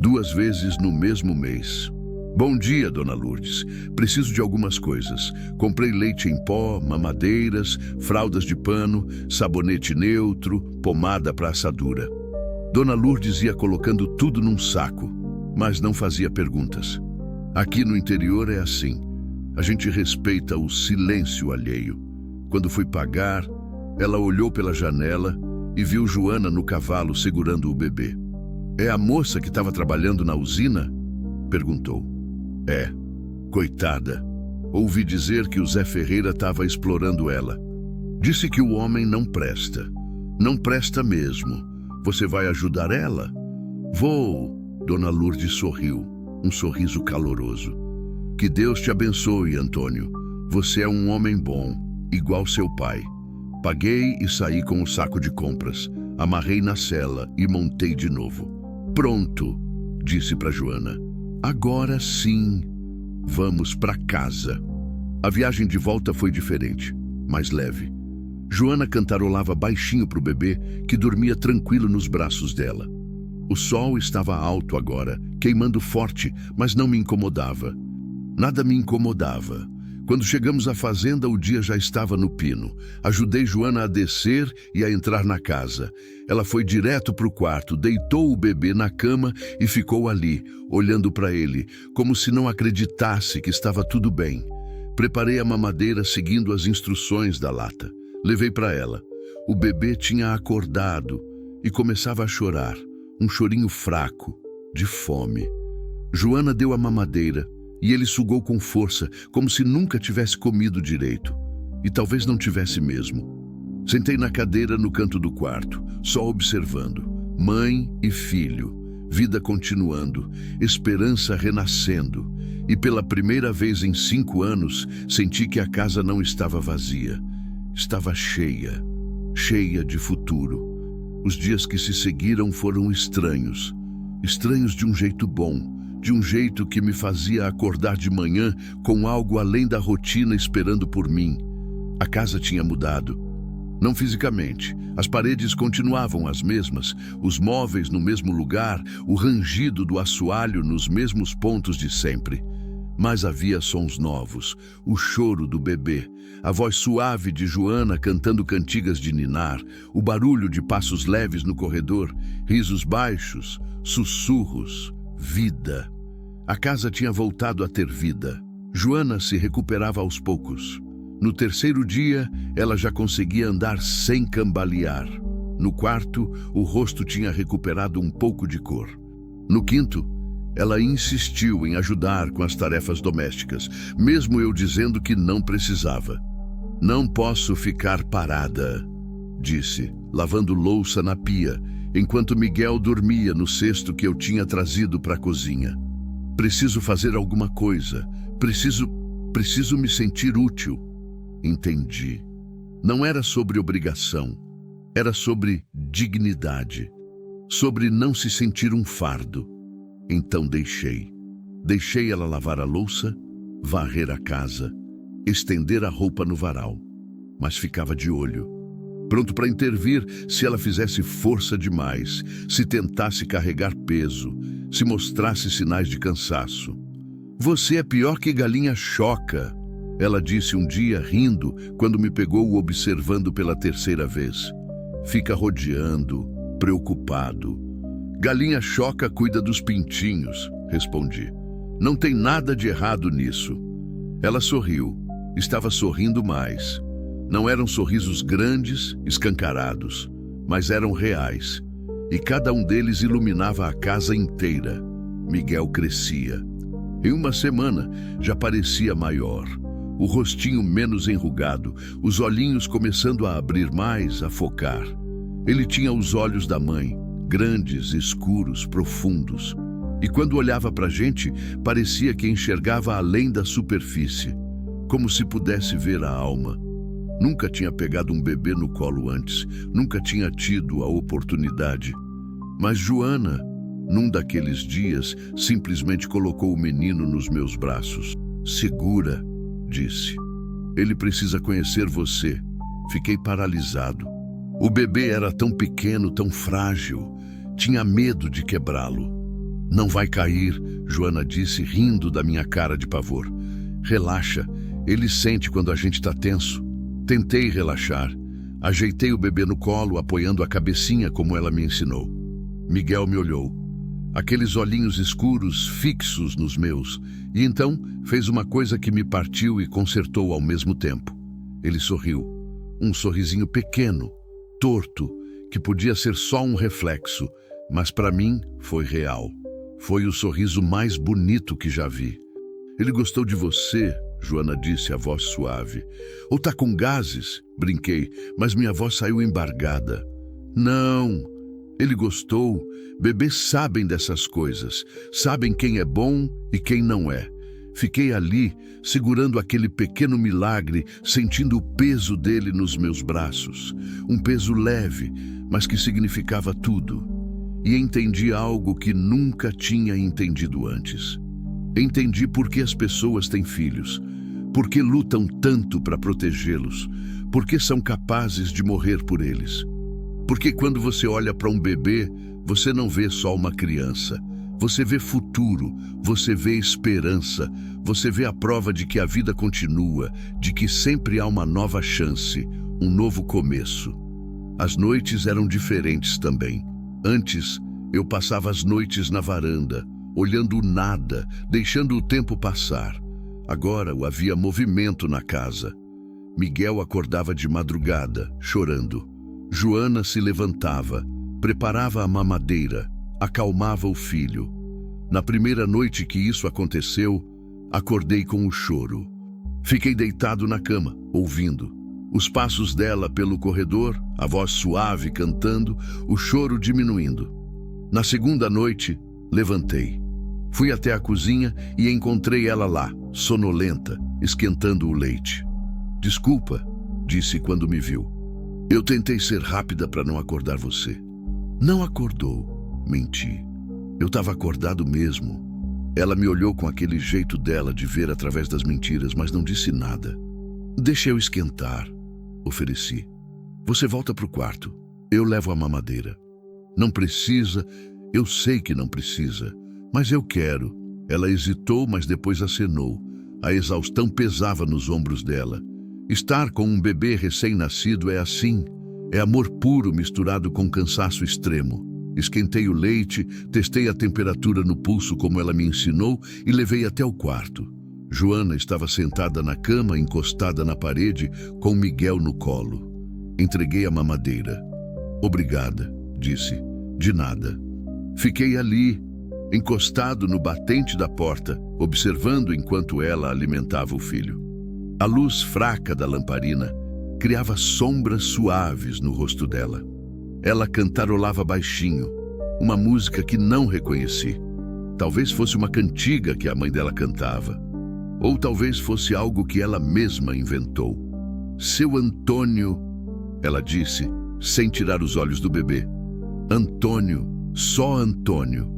2 vezes no mesmo mês. "Bom dia, Dona Lourdes. Preciso de algumas coisas. Comprei leite em pó, mamadeiras, fraldas de pano, sabonete neutro, pomada para assadura." Dona Lourdes ia colocando tudo num saco, mas não fazia perguntas. Aqui no interior é assim. A gente respeita o silêncio alheio. Quando fui pagar, ela olhou pela janela e viu Joana no cavalo segurando o bebê. "É a moça que estava trabalhando na usina?" perguntou. "É. Coitada. Ouvi dizer que o Zé Ferreira estava explorando ela. Disse que o homem não presta. Não presta mesmo. Você vai ajudar ela?" "Vou." Dona Lourdes sorriu, um sorriso caloroso. "Que Deus te abençoe, Antônio. Você é um homem bom, igual seu pai." Paguei e saí com o saco de compras. Amarrei na sela e montei de novo. "Pronto", disse para Joana. "Agora sim, vamos para casa." A viagem de volta foi diferente, mais leve. Joana cantarolava baixinho para o bebê, que dormia tranquilo nos braços dela. O sol estava alto agora, queimando forte, mas não me incomodava. Nada me incomodava. Quando chegamos à fazenda, o dia já estava no pino. Ajudei Joana a descer e a entrar na casa. Ela foi direto para o quarto, deitou o bebê na cama e ficou ali, olhando para ele, como se não acreditasse que estava tudo bem. Preparei a mamadeira seguindo as instruções da lata. Levei para ela. O bebê tinha acordado e começava a chorar, um chorinho fraco, de fome. Joana deu a mamadeira e ele sugou com força, como se nunca tivesse comido direito. E talvez não tivesse mesmo. Sentei na cadeira no canto do quarto, só observando. Mãe e filho, vida continuando, esperança renascendo. E pela primeira vez em 5 anos, senti que a casa não estava vazia. Estava cheia, cheia de futuro. Os dias que se seguiram foram estranhos. Estranhos de um jeito bom. De um jeito que me fazia acordar de manhã com algo além da rotina esperando por mim. A casa tinha mudado. Não fisicamente. As paredes continuavam as mesmas, os móveis no mesmo lugar, o rangido do assoalho nos mesmos pontos de sempre. Mas havia sons novos, o choro do bebê, a voz suave de Joana cantando cantigas de ninar, o barulho de passos leves no corredor, risos baixos, sussurros, vida. A casa tinha voltado a ter vida. Joana se recuperava aos poucos. No 3º dia, ela já conseguia andar sem cambalear. No 4º, o rosto tinha recuperado um pouco de cor. No 5º, ela insistiu em ajudar com as tarefas domésticas, mesmo eu dizendo que não precisava. "Não posso ficar parada", disse, lavando louça na pia, enquanto Miguel dormia no cesto que eu tinha trazido para a cozinha. "Preciso fazer alguma coisa. Preciso me sentir útil." Entendi. Não era sobre obrigação. Era sobre dignidade. Sobre não se sentir um fardo. Então deixei. Deixei ela lavar a louça, varrer a casa, estender a roupa no varal. Mas ficava de olho. Pronto para intervir se ela fizesse força demais, se tentasse carregar peso, se mostrasse sinais de cansaço. "Você é pior que galinha choca", ela disse um dia rindo quando me pegou observando pela 3ª vez. "Fica rodeando, preocupado." "Galinha choca cuida dos pintinhos", respondi. "Não tem nada de errado nisso." Ela sorriu. Estava sorrindo mais. Não eram sorrisos grandes, escancarados, mas eram reais. E cada um deles iluminava a casa inteira. Miguel crescia. Em uma semana, já parecia maior. O rostinho menos enrugado, os olhinhos começando a abrir mais, a focar. Ele tinha os olhos da mãe, grandes, escuros, profundos. E quando olhava para a gente, parecia que enxergava além da superfície, como se pudesse ver a alma. Nunca tinha pegado um bebê no colo antes, nunca tinha tido a oportunidade. Mas Joana, num daqueles dias, simplesmente colocou o menino nos meus braços. "Segura", disse. "Ele precisa conhecer você." Fiquei paralisado. O bebê era tão pequeno, tão frágil. Tinha medo de quebrá-lo. "Não vai cair", Joana disse, rindo da minha cara de pavor. "Relaxa, ele sente quando a gente está tenso." Tentei relaxar. Ajeitei o bebê no colo, apoiando a cabecinha como ela me ensinou. Miguel me olhou, aqueles olhinhos escuros fixos nos meus, e então fez uma coisa que me partiu e consertou ao mesmo tempo. Ele sorriu, um sorrisinho pequeno, torto, que podia ser só um reflexo, mas para mim foi real. Foi o sorriso mais bonito que já vi. Ele gostou de você, Joana disse, a voz suave. Ou tá com gases? Brinquei, mas minha voz saiu embargada. Não, ele gostou. Bebês sabem dessas coisas, sabem quem é bom e quem não é. Fiquei ali, segurando aquele pequeno milagre, sentindo o peso dele nos meus braços. Um peso leve, mas que significava tudo. E entendi algo que nunca tinha entendido antes. Entendi por que as pessoas têm filhos, por que lutam tanto para protegê-los, por que são capazes de morrer por eles. Porque quando você olha para um bebê, você não vê só uma criança. Você vê futuro, você vê esperança, você vê a prova de que a vida continua, de que sempre há uma nova chance, um novo começo. As noites eram diferentes também. Antes, eu passava as noites na varanda, olhando o nada, deixando o tempo passar. Agora havia movimento na casa. Miguel acordava de madrugada, chorando. Joana se levantava, preparava a mamadeira, acalmava o filho. Na primeira noite que isso aconteceu, acordei com o choro. Fiquei deitado na cama, ouvindo. Os passos dela pelo corredor, a voz suave cantando, o choro diminuindo. Na segunda noite, levantei. Fui até a cozinha e encontrei ela lá, sonolenta, esquentando o leite. Desculpa, disse quando me viu. Eu tentei ser rápida para não acordar você. Não acordou, menti. Eu estava acordado mesmo. Ela me olhou com aquele jeito dela de ver através das mentiras, mas não disse nada. Deixa eu esquentar, ofereci. Você volta para o quarto. Eu levo a mamadeira. Não precisa, eu sei que não precisa, mas eu quero. Ela hesitou, mas depois acenou. A exaustão pesava nos ombros dela. Estar com um bebê recém-nascido é assim. É amor puro misturado com cansaço extremo. Esquentei o leite, testei a temperatura no pulso como ela me ensinou e levei até o quarto. Joana estava sentada na cama, encostada na parede, com Miguel no colo. Entreguei a mamadeira. Obrigada, disse. De nada. Fiquei ali, encostado no batente da porta, observando enquanto ela alimentava o filho. A luz fraca da lamparina criava sombras suaves no rosto dela. Ela cantarolava baixinho, uma música que não reconheci. Talvez fosse uma cantiga que a mãe dela cantava. Ou talvez fosse algo que ela mesma inventou. Seu Antônio, ela disse, sem tirar os olhos do bebê. Antônio, só Antônio.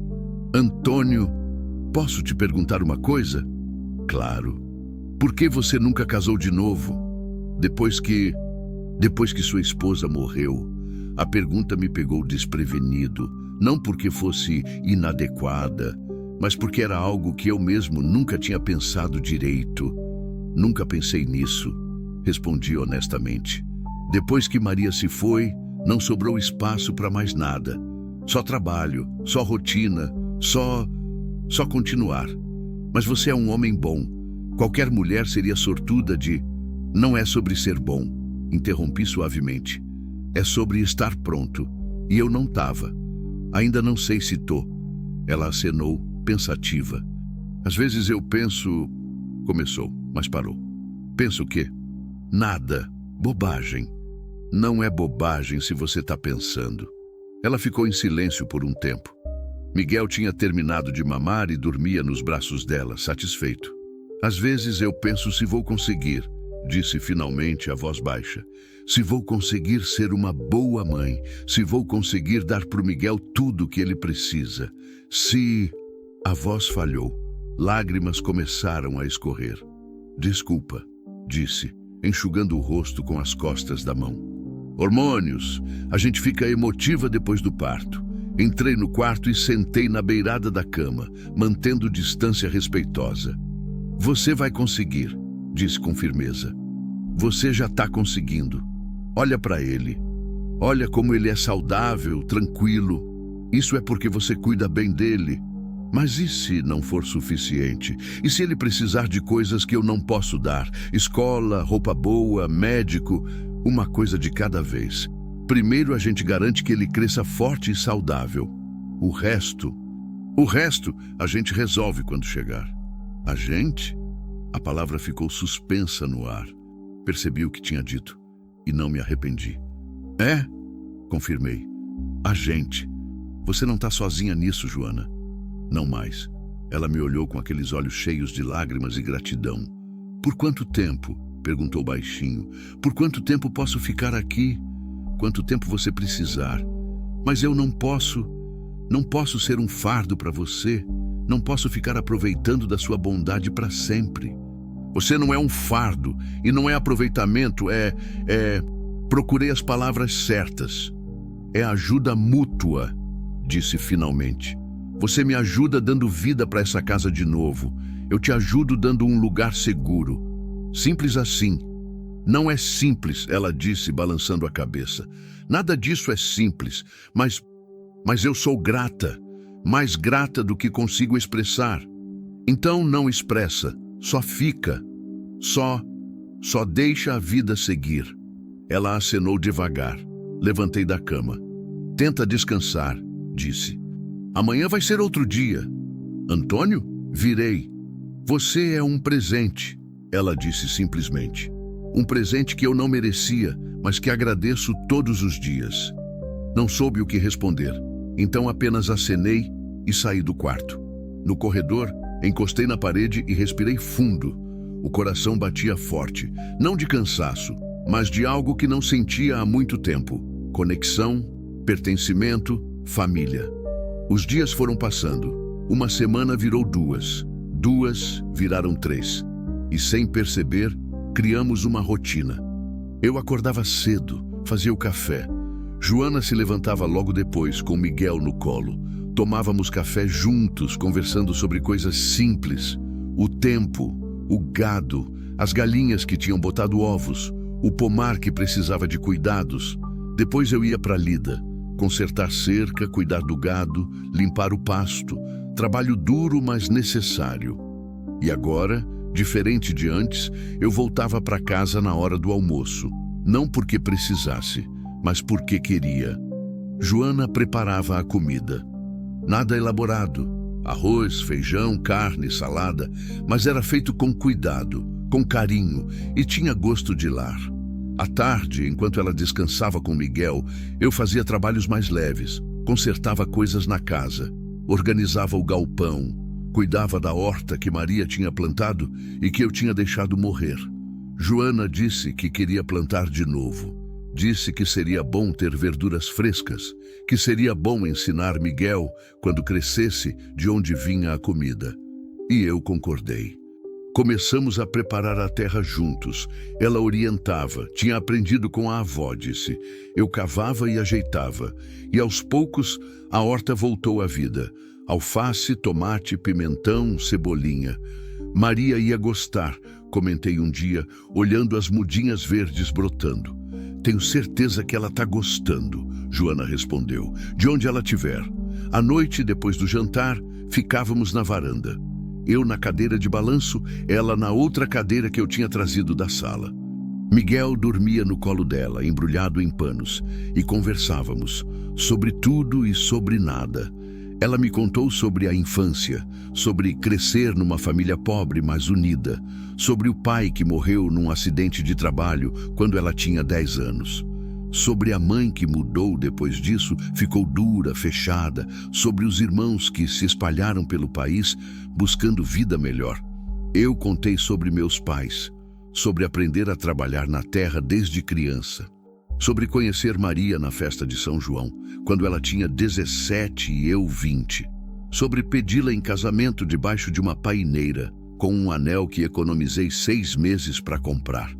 Antônio, posso te perguntar uma coisa? Claro. Por que você nunca casou de novo? Depois que sua esposa morreu, a pergunta me pegou desprevenido, não porque fosse inadequada, mas porque era algo que eu mesmo nunca tinha pensado direito. Nunca pensei nisso, respondi honestamente. Depois que Maria se foi, não sobrou espaço para mais nada. Só trabalho, só rotina, só continuar. Mas você é um homem bom. Qualquer mulher seria sortuda de... Não é sobre ser bom, interrompi suavemente. É sobre estar pronto. E eu não estava. Ainda não sei se tô. Ela acenou, pensativa. Às vezes eu penso... Começou, mas parou. Penso o quê? Nada. Bobagem. Não é bobagem se você está pensando. Ela ficou em silêncio por um tempo. Miguel tinha terminado de mamar e dormia nos braços dela, satisfeito. Às vezes eu penso se vou conseguir, disse finalmente a voz baixa. Se vou conseguir ser uma boa mãe, se vou conseguir dar para o Miguel tudo o que ele precisa. Se... A voz falhou. Lágrimas começaram a escorrer. Desculpa, disse, enxugando o rosto com as costas da mão. Hormônios, a gente fica emotiva depois do parto. Entrei no quarto e sentei na beirada da cama, mantendo distância respeitosa. Você vai conseguir, disse com firmeza. Você já está conseguindo. Olha para ele. Olha como ele é saudável, tranquilo. Isso é porque você cuida bem dele. Mas e se não for suficiente? E se ele precisar de coisas que eu não posso dar? Escola, roupa boa, médico, uma coisa de cada vez. Primeiro a gente garante que ele cresça forte e saudável. O resto a gente resolve quando chegar. A gente? A palavra ficou suspensa no ar. Percebi o que tinha dito e não me arrependi. É, confirmei. A gente. Você não está sozinha nisso, Joana. Não mais. Ela me olhou com aqueles olhos cheios de lágrimas e gratidão. Por quanto tempo? Perguntou baixinho. Por quanto tempo posso ficar aqui? Quanto tempo você precisar? Mas eu não posso ser um fardo para você. Não posso ficar aproveitando da sua bondade para sempre. Você não é um fardo e não é aproveitamento, Procurei as palavras certas. É ajuda mútua, disse finalmente. Você me ajuda dando vida para essa casa de novo. Eu te ajudo dando um lugar seguro. Simples assim. Não é simples, ela disse, balançando a cabeça. Nada disso é simples, mas eu sou grata. Mais grata do que consigo expressar. Então não expressa, só fica. Só deixa a vida seguir. Ela acenou devagar. Levantei da cama. Tenta descansar, disse. Amanhã vai ser outro dia. Antônio? Virei. Você é um presente, ela disse simplesmente. Um presente que eu não merecia, mas que agradeço todos os dias. Não soube o que responder, então apenas acenei e saí do quarto. No corredor, encostei na parede e respirei fundo. O coração batia forte, não de cansaço, mas de algo que não sentia há muito tempo. Conexão, pertencimento, família. Os dias foram passando. Uma semana virou 2. 2 viraram 3. E sem perceber, criamos uma rotina. Eu acordava cedo, fazia o café. Joana se levantava logo depois, com Miguel no colo. Tomávamos café juntos, conversando sobre coisas simples. O tempo, o gado, as galinhas que tinham botado ovos, o pomar que precisava de cuidados. Depois eu ia para Lida. Consertar cerca, cuidar do gado, limpar o pasto. Trabalho duro, mas necessário. E agora, diferente de antes, eu voltava para casa na hora do almoço. Não porque precisasse, mas porque queria. Joana preparava a comida. Nada elaborado. Arroz, feijão, carne, salada, mas era feito com cuidado, com carinho e tinha gosto de lar. À tarde, enquanto ela descansava com Miguel, eu fazia trabalhos mais leves, consertava coisas na casa, organizava o galpão, cuidava da horta que Maria tinha plantado e que eu tinha deixado morrer. Joana disse que queria plantar de novo. Disse que seria bom ter verduras frescas, que seria bom ensinar Miguel, quando crescesse, de onde vinha a comida. E eu concordei. Começamos a preparar a terra juntos. Ela orientava, tinha aprendido com a avó, disse. Eu cavava e ajeitava. E aos poucos, a horta voltou à vida. Alface, tomate, pimentão, cebolinha. Maria ia gostar, comentei um dia, olhando as mudinhas verdes brotando. Tenho certeza que ela está gostando, Joana respondeu, de onde ela estiver. À noite, depois do jantar, ficávamos na varanda. Eu na cadeira de balanço, ela na outra cadeira que eu tinha trazido da sala. Miguel dormia no colo dela, embrulhado em panos, e conversávamos sobre tudo e sobre nada. Ela me contou sobre a infância, sobre crescer numa família pobre, mas unida, sobre o pai que morreu num acidente de trabalho quando ela tinha 10 anos. Sobre a mãe que mudou depois disso, ficou dura, fechada, sobre os irmãos que se espalharam pelo país buscando vida melhor. Eu contei sobre meus pais, sobre aprender a trabalhar na terra desde criança, sobre conhecer Maria na festa de São João, quando ela tinha 17 e eu 20, sobre pedi-la em casamento debaixo de uma paineira, com um anel que economizei 6 meses para comprar.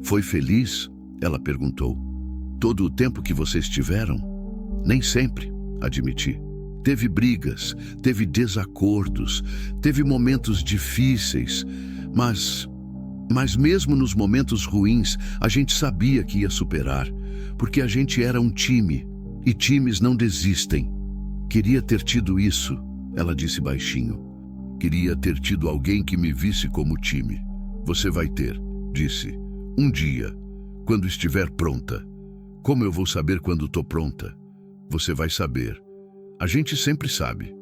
Foi feliz? Ela perguntou. Todo o tempo que vocês tiveram? Nem sempre, admiti. Teve brigas, teve desacordos, teve momentos difíceis, mas mesmo nos momentos ruins, a gente sabia que ia superar, porque a gente era um time, e times não desistem. Queria ter tido isso, ela disse baixinho. Queria ter tido alguém que me visse como time. Você vai ter, disse. Um dia, quando estiver pronta. Como eu vou saber quando estou pronta? Você vai saber. A gente sempre sabe.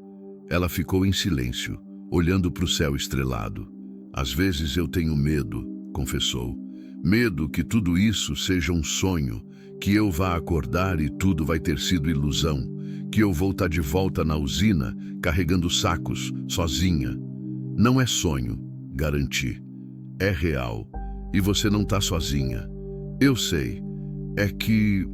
Ela ficou em silêncio, olhando para o céu estrelado. Às vezes eu tenho medo, confessou. Medo que tudo isso seja um sonho, que eu vá acordar e tudo vai ter sido ilusão, que eu vou estar de volta na usina, carregando sacos, sozinha. Não é sonho, garanti. É real. E você não está sozinha. Eu sei. É que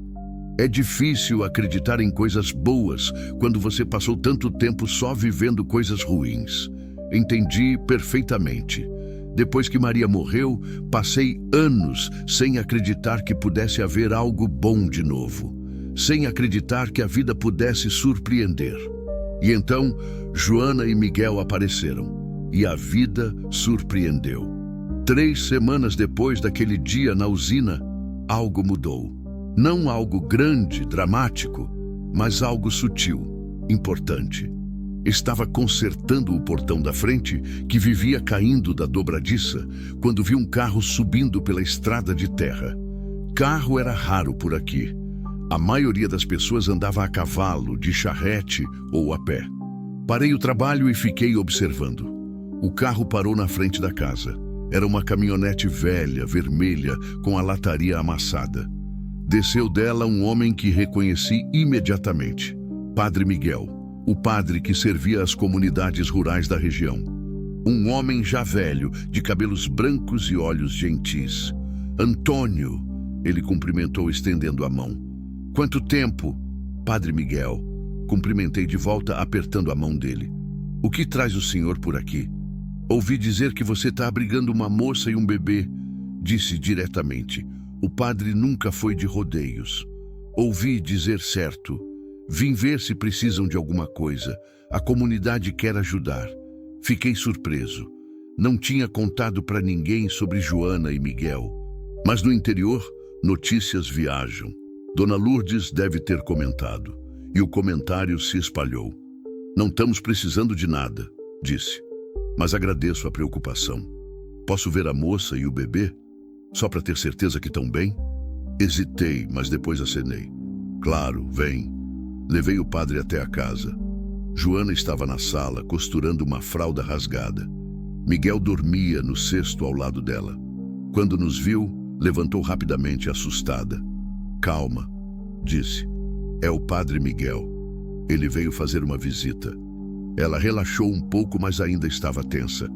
é difícil acreditar em coisas boas quando você passou tanto tempo só vivendo coisas ruins. Entendi perfeitamente. Depois que Maria morreu, passei anos sem acreditar que pudesse haver algo bom de novo. Sem acreditar que a vida pudesse surpreender. E então, Joana e Miguel apareceram. E a vida surpreendeu. 3 semanas depois daquele dia na usina, algo mudou. Não algo grande, dramático, mas algo sutil, importante. Estava consertando o portão da frente, que vivia caindo da dobradiça, quando vi um carro subindo pela estrada de terra. Carro era raro por aqui. A maioria das pessoas andava a cavalo, de charrete ou a pé. Parei o trabalho e fiquei observando. O carro parou na frente da casa. Era uma caminhonete velha, vermelha, com a lataria amassada. Desceu dela um homem que reconheci imediatamente. Padre Miguel, o padre que servia às comunidades rurais da região. Um homem já velho, de cabelos brancos e olhos gentis. Antônio, ele cumprimentou estendendo a mão. Quanto tempo, Padre Miguel? Cumprimentei de volta, apertando a mão dele. O que traz o senhor por aqui? Ouvi dizer que você está abrigando uma moça e um bebê, disse diretamente. O padre nunca foi de rodeios. Ouvi dizer certo. Vim ver se precisam de alguma coisa. A comunidade quer ajudar. Fiquei surpreso. Não tinha contado para ninguém sobre Joana e Miguel. Mas no interior, notícias viajam. Dona Lourdes deve ter comentado. E o comentário se espalhou. Não estamos precisando de nada, disse. Mas agradeço a preocupação. Posso ver a moça e o bebê? Só para ter certeza que estão bem? Hesitei, mas depois acenei. Claro, vem. Levei o padre até a casa. Joana estava na sala, costurando uma fralda rasgada. Miguel dormia no cesto ao lado dela. Quando nos viu, levantou rapidamente, assustada. Calma, disse. É o padre Miguel. Ele veio fazer uma visita. Ela relaxou um pouco, mas ainda estava tensa.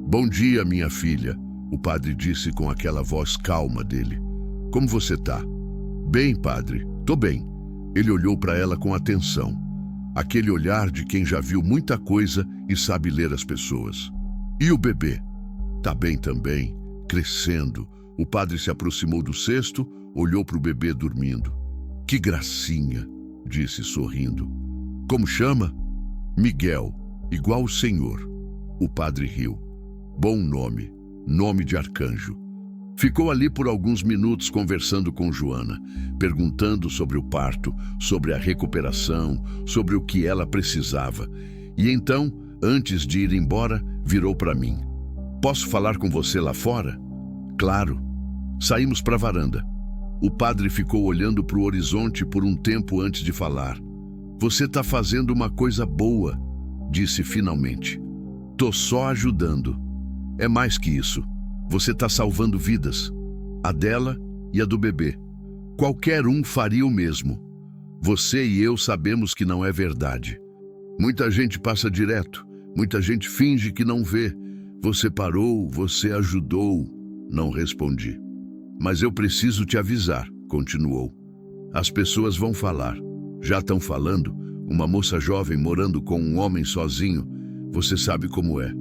Bom dia, minha filha, o padre disse com aquela voz calma dele. Como você tá? Bem, padre, tô bem. Ele olhou para ela com atenção. Aquele olhar de quem já viu muita coisa e sabe ler as pessoas. E o bebê? Tá bem também, crescendo. O padre se aproximou do cesto, olhou para o bebê dormindo. Que gracinha, disse sorrindo. Como chama? Miguel, igual o senhor. O padre riu. Bom nome, nome de arcanjo. Ficou ali por alguns minutos conversando com Joana, perguntando sobre o parto, sobre a recuperação, sobre o que ela precisava. E então, antes de ir embora, virou para mim. Posso falar com você lá fora? Claro. Saímos para a varanda. O padre ficou olhando para o horizonte por um tempo antes de falar. Você está fazendo uma coisa boa, disse finalmente. Tô só ajudando. É mais que isso. Você está salvando vidas. A dela e a do bebê. Qualquer um faria o mesmo. Você e eu sabemos que não é verdade. Muita gente passa direto. Muita gente finge que não vê. Você parou, você ajudou. Não respondi. Mas eu preciso te avisar, continuou. As pessoas vão falar. Já estão falando. Uma moça jovem morando com um homem sozinho. Você sabe como é.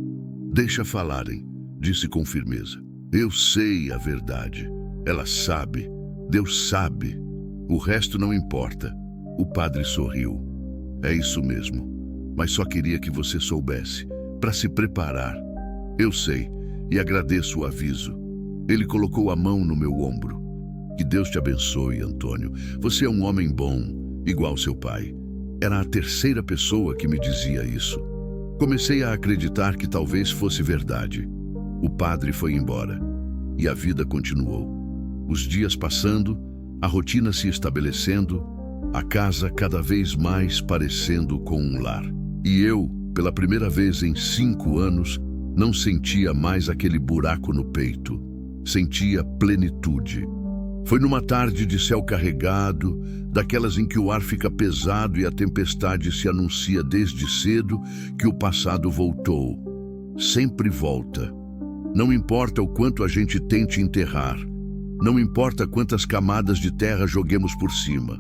Deixa falarem, disse com firmeza. Eu sei a verdade. Ela sabe. Deus sabe. O resto não importa. O padre sorriu. É isso mesmo. Mas só queria que você soubesse. Para se preparar. Eu sei. E agradeço o aviso. Ele colocou a mão no meu ombro. Que Deus te abençoe, Antônio. Você é um homem bom, igual seu pai. Era a terceira pessoa que me dizia isso. Comecei a acreditar que talvez fosse verdade. O padre foi embora e a vida continuou. Os dias passando, a rotina se estabelecendo, a casa cada vez mais parecendo com um lar. E eu, pela primeira vez em 5 anos, não sentia mais aquele buraco no peito. Sentia plenitude. Foi numa tarde de céu carregado, daquelas em que o ar fica pesado e a tempestade se anuncia desde cedo, que o passado voltou. Sempre volta. Não importa o quanto a gente tente enterrar. Não importa quantas camadas de terra joguemos por cima.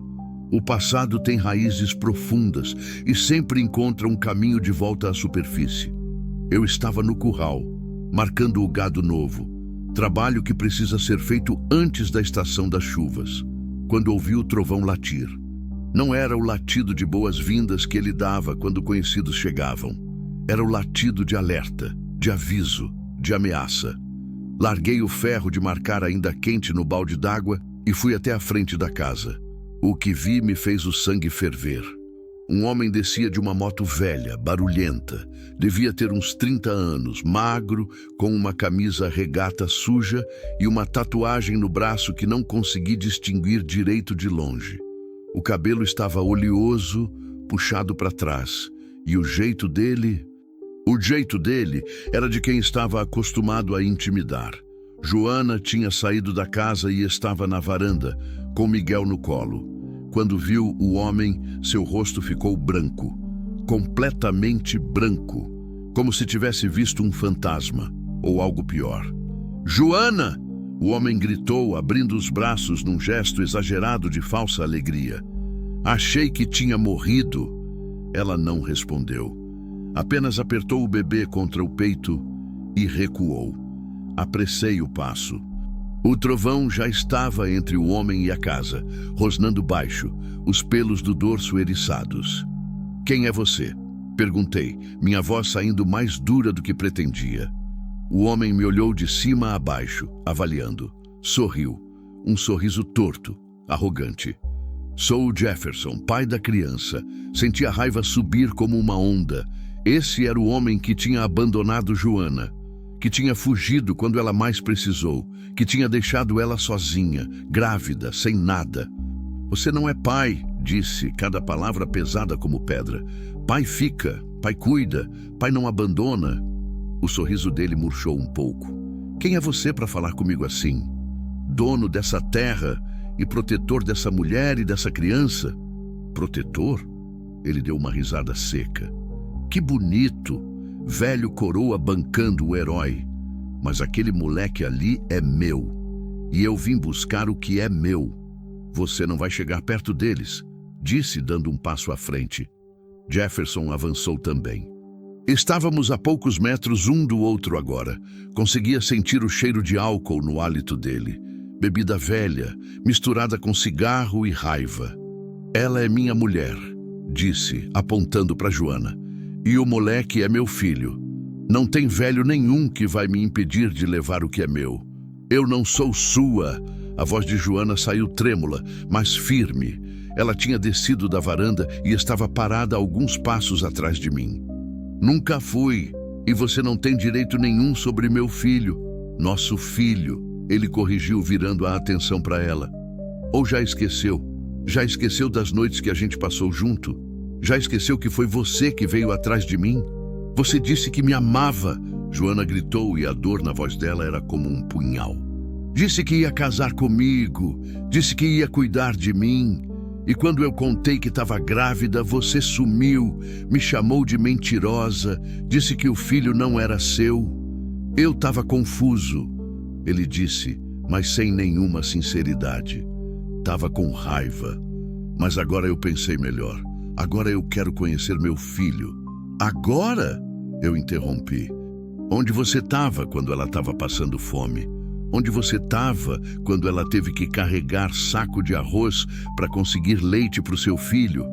O passado tem raízes profundas e sempre encontra um caminho de volta à superfície. Eu estava no curral, marcando o gado novo. Trabalho que precisa ser feito antes da estação das chuvas, quando ouvi o trovão latir. Não era o latido de boas-vindas que ele dava quando conhecidos chegavam. Era o latido de alerta, de aviso, de ameaça. Larguei o ferro de marcar ainda quente no balde d'água e fui até a frente da casa. O que vi me fez o sangue ferver. Um homem descia de uma moto velha, barulhenta. Devia ter uns 30 anos, magro, com uma camisa regata suja e uma tatuagem no braço que não consegui distinguir direito de longe. O cabelo estava oleoso, puxado para trás, e o jeito dele era de quem estava acostumado a intimidar. Joana tinha saído da casa e estava na varanda, com Miguel no colo. Quando viu o homem, seu rosto ficou branco, completamente branco, como se tivesse visto um fantasma, ou algo pior. "Joana!" O homem gritou, abrindo os braços num gesto exagerado de falsa alegria. "Achei que tinha morrido." Ela não respondeu. Apenas apertou o bebê contra o peito e recuou. Apressei o passo. O trovão já estava entre o homem e a casa, rosnando baixo, os pelos do dorso eriçados. "Quem é você?" perguntei, minha voz saindo mais dura do que pretendia. O homem me olhou de cima a baixo, avaliando. Sorriu, um sorriso torto, arrogante. "Sou o Jefferson, pai da criança." Senti a raiva subir como uma onda. Esse era o homem que tinha abandonado Joana, que tinha fugido quando ela mais precisou, que tinha deixado ela sozinha, grávida, sem nada. "Você não é pai", disse, cada palavra pesada como pedra. "Pai fica, pai cuida, pai não abandona." O sorriso dele murchou um pouco. "Quem é você para falar comigo assim? Dono dessa terra e protetor dessa mulher e dessa criança?" "Protetor?" Ele deu uma risada seca. "Que bonito, velho coroa bancando o herói. Mas aquele moleque ali é meu. E eu vim buscar o que é meu. Você não vai chegar perto deles", disse, dando um passo à frente. Jefferson avançou também. Estávamos a poucos metros um do outro agora. Conseguia sentir o cheiro de álcool no hálito dele. Bebida velha, misturada com cigarro e raiva. "Ela é minha mulher", disse, apontando para Joana. "E o moleque é meu filho. Não tem velho nenhum que vai me impedir de levar o que é meu. Eu não sou sua." A voz de Joana saiu trêmula, mas firme. Ela tinha descido da varanda e estava parada a alguns passos atrás de mim. "Nunca fui, e você não tem direito nenhum sobre meu filho." "Nosso filho", ele corrigiu, virando a atenção para ela. "Ou já esqueceu? Já esqueceu das noites que a gente passou junto? Já esqueceu que foi você que veio atrás de mim? Você disse que me amava." Joana gritou e a dor na voz dela era como um punhal. "Disse que ia casar comigo, disse que ia cuidar de mim. E quando eu contei que estava grávida, você sumiu, me chamou de mentirosa, disse que o filho não era seu. Eu estava confuso." Ele disse, mas sem nenhuma sinceridade. Estava com raiva. "Mas agora eu pensei melhor. Agora eu quero conhecer meu filho." "Agora?" eu interrompi. "Onde você estava quando ela estava passando fome? Onde você estava quando ela teve que carregar saco de arroz para conseguir leite para o seu filho?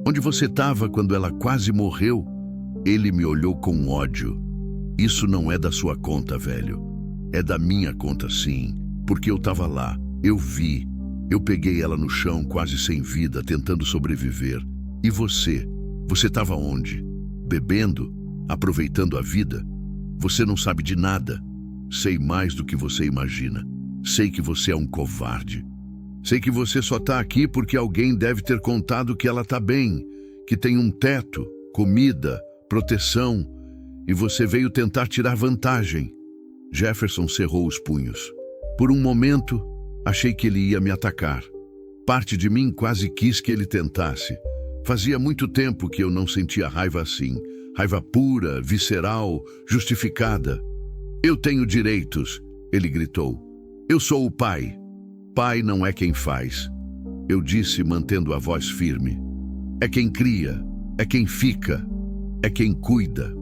Onde você estava quando ela quase morreu?" Ele me olhou com ódio. "Isso não é da sua conta, velho. É da minha conta, sim. Porque eu estava lá, eu vi. Eu peguei ela no chão, quase sem vida, tentando sobreviver. E você? Você estava onde? Bebendo? Aproveitando a vida? Você não sabe de nada. Sei mais do que você imagina. Sei que você é um covarde. Sei que você só está aqui porque alguém deve ter contado que ela está bem, que tem um teto, comida, proteção, e você veio tentar tirar vantagem. Jefferson cerrou os punhos. Por um momento, achei que ele ia me atacar. Parte de mim quase quis que ele tentasse. Fazia muito tempo que eu não sentia raiva assim. Raiva pura, visceral, justificada. Eu tenho direitos, ele gritou. Eu sou o pai. Pai não é quem faz. Eu disse, mantendo a voz firme. É quem cria, é quem fica, é quem cuida.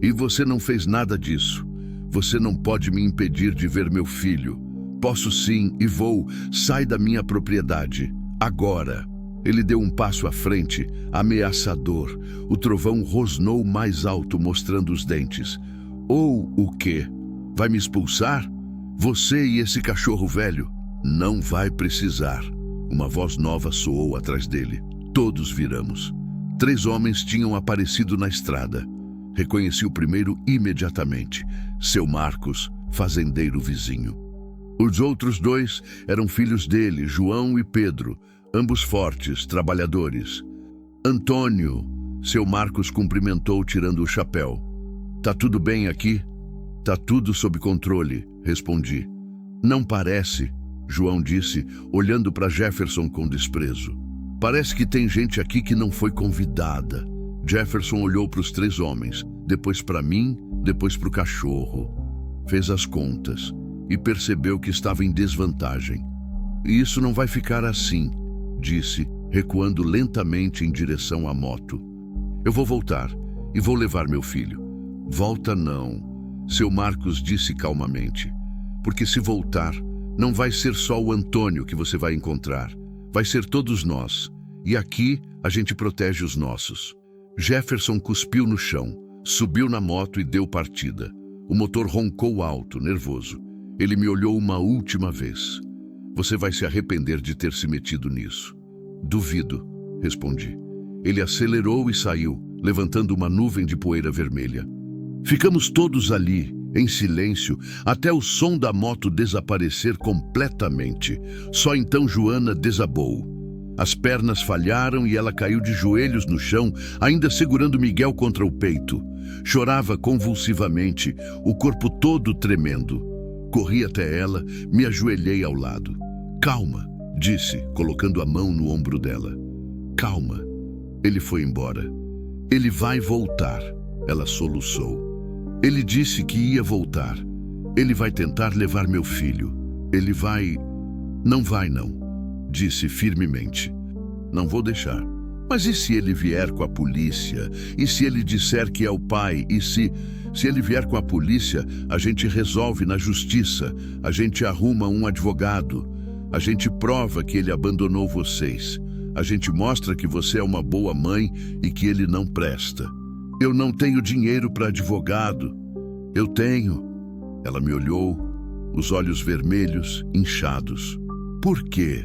E você não fez nada disso. Você não pode me impedir de ver meu filho. Posso sim e vou. Sai da minha propriedade. Agora. Ele deu um passo à frente, ameaçador. O trovão rosnou mais alto, mostrando os dentes. Ou o quê? Vai me expulsar? Você e esse cachorro velho? Não vai precisar. Uma voz nova soou atrás dele. Todos viramos. 3 homens tinham aparecido na estrada. Reconheci o primeiro imediatamente. Seu Marcos, fazendeiro vizinho. Os outros 2 eram filhos dele, João e Pedro, ambos fortes, trabalhadores. Antônio, seu Marcos cumprimentou tirando o chapéu. Tá tudo bem aqui? Tá tudo sob controle, respondi. Não parece, João disse, olhando para Jefferson com desprezo. Parece que tem gente aqui que não foi convidada. Jefferson olhou para os 3 homens, depois para mim, depois para o cachorro. Fez as contas e percebeu que estava em desvantagem. E isso não vai ficar assim, disse, recuando lentamente em direção à moto. Eu vou voltar e vou levar meu filho. Volta não, seu Marcos disse calmamente. Porque se voltar, não vai ser só o Antônio que você vai encontrar. Vai ser todos nós. E aqui a gente protege os nossos. Jefferson cuspiu no chão, subiu na moto e deu partida. O motor roncou alto, nervoso. Ele me olhou uma última vez. Você vai se arrepender de ter se metido nisso. Duvido, respondi. Ele acelerou e saiu, levantando uma nuvem de poeira vermelha. Ficamos todos ali, em silêncio, até o som da moto desaparecer completamente. Só então Joana desabou. As pernas falharam e ela caiu de joelhos no chão, ainda segurando Miguel contra o peito. Chorava convulsivamente, o corpo todo tremendo. Corri até ela, me ajoelhei ao lado. Calma, disse, colocando a mão no ombro dela. Calma. Ele foi embora. Ele vai voltar, ela soluçou. Ele disse que ia voltar. Ele vai tentar levar meu filho. Ele vai... Não vai, não, disse firmemente. Não vou deixar. Mas e se ele vier com a polícia? E se ele disser que é o pai? E se ele vier com a polícia, a gente resolve na justiça. A gente arruma um advogado. A gente prova que ele abandonou vocês. A gente mostra que você é uma boa mãe e que ele não presta. Eu não tenho dinheiro para advogado. Eu tenho. Ela me olhou, os olhos vermelhos, inchados. Por quê?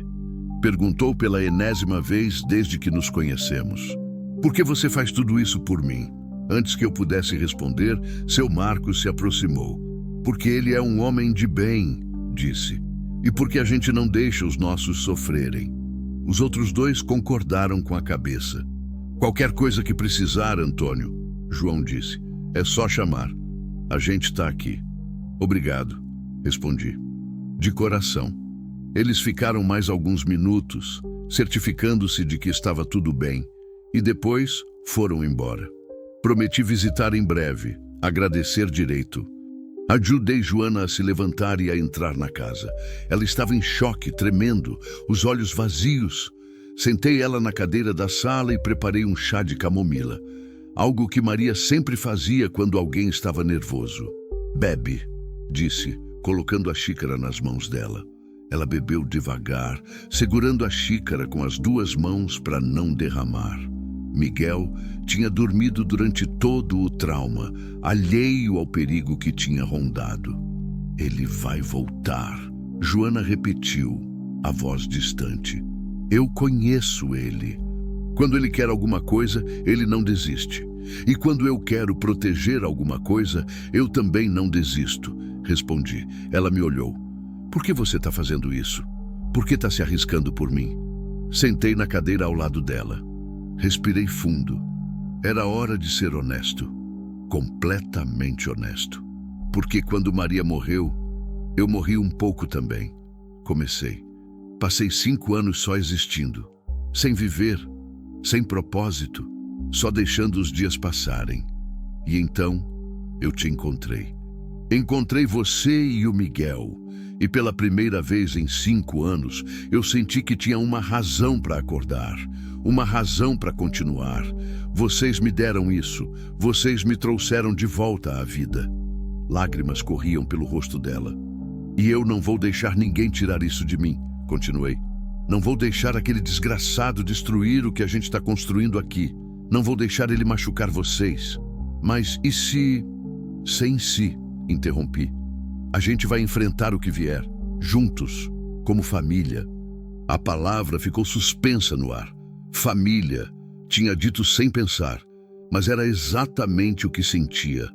Perguntou pela enésima vez desde que nos conhecemos. Por que você faz tudo isso por mim? Antes que eu pudesse responder, seu Marcos se aproximou. Porque ele é um homem de bem, disse. E porque a gente não deixa os nossos sofrerem. Os outros 2 concordaram com a cabeça. Qualquer coisa que precisar, Antônio, João disse. É só chamar. A gente está aqui. Obrigado, respondi. De coração. Eles ficaram mais alguns minutos, certificando-se de que estava tudo bem, e depois foram embora. Prometi visitar em breve, agradecer direito. Ajudei Joana a se levantar e a entrar na casa. Ela estava em choque, tremendo, os olhos vazios. Sentei ela na cadeira da sala e preparei um chá de camomila. Algo que Maria sempre fazia quando alguém estava nervoso. Bebe, disse, colocando a xícara nas mãos dela. Ela bebeu devagar, segurando a xícara com as 2 mãos para não derramar. Miguel tinha dormido durante todo o trauma, alheio ao perigo que tinha rondado. Ele vai voltar, Joana repetiu, a voz distante. Eu conheço ele. Quando ele quer alguma coisa, ele não desiste. E quando eu quero proteger alguma coisa, eu também não desisto, respondi. Ela me olhou. Por que você está fazendo isso? Por que está se arriscando por mim? Sentei na cadeira ao lado dela. Respirei fundo. Era hora de ser honesto. Completamente honesto. Porque quando Maria morreu, eu morri um pouco também. Comecei. Passei 5 anos só existindo. Sem viver, sem propósito, só deixando os dias passarem. E então, eu te encontrei. Encontrei você e o Miguel. E pela primeira vez em 5 anos, eu senti que tinha uma razão para acordar. Uma razão para continuar. Vocês me deram isso. Vocês me trouxeram de volta à vida. Lágrimas corriam pelo rosto dela. E eu não vou deixar ninguém tirar isso de mim, continuei. Não vou deixar aquele desgraçado destruir o que a gente está construindo aqui. Não vou deixar ele machucar vocês. Mas e se... Sem si, interrompi. A gente vai enfrentar o que vier, juntos, como família. A palavra ficou suspensa no ar. Família. Tinha dito sem pensar, mas era exatamente o que sentia.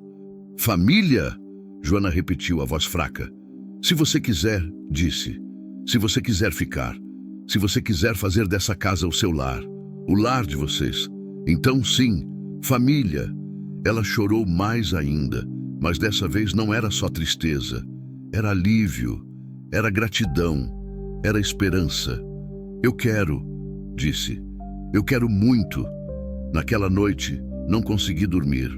Família? Joana repetiu, a voz fraca. Se você quiser, disse. Se você quiser ficar. Se você quiser fazer dessa casa o seu lar. O lar de vocês. Então sim, família. Ela chorou mais ainda, mas dessa vez não era só tristeza. Era alívio, era gratidão, era esperança. Eu quero, disse. Eu quero muito. Naquela noite, não consegui dormir.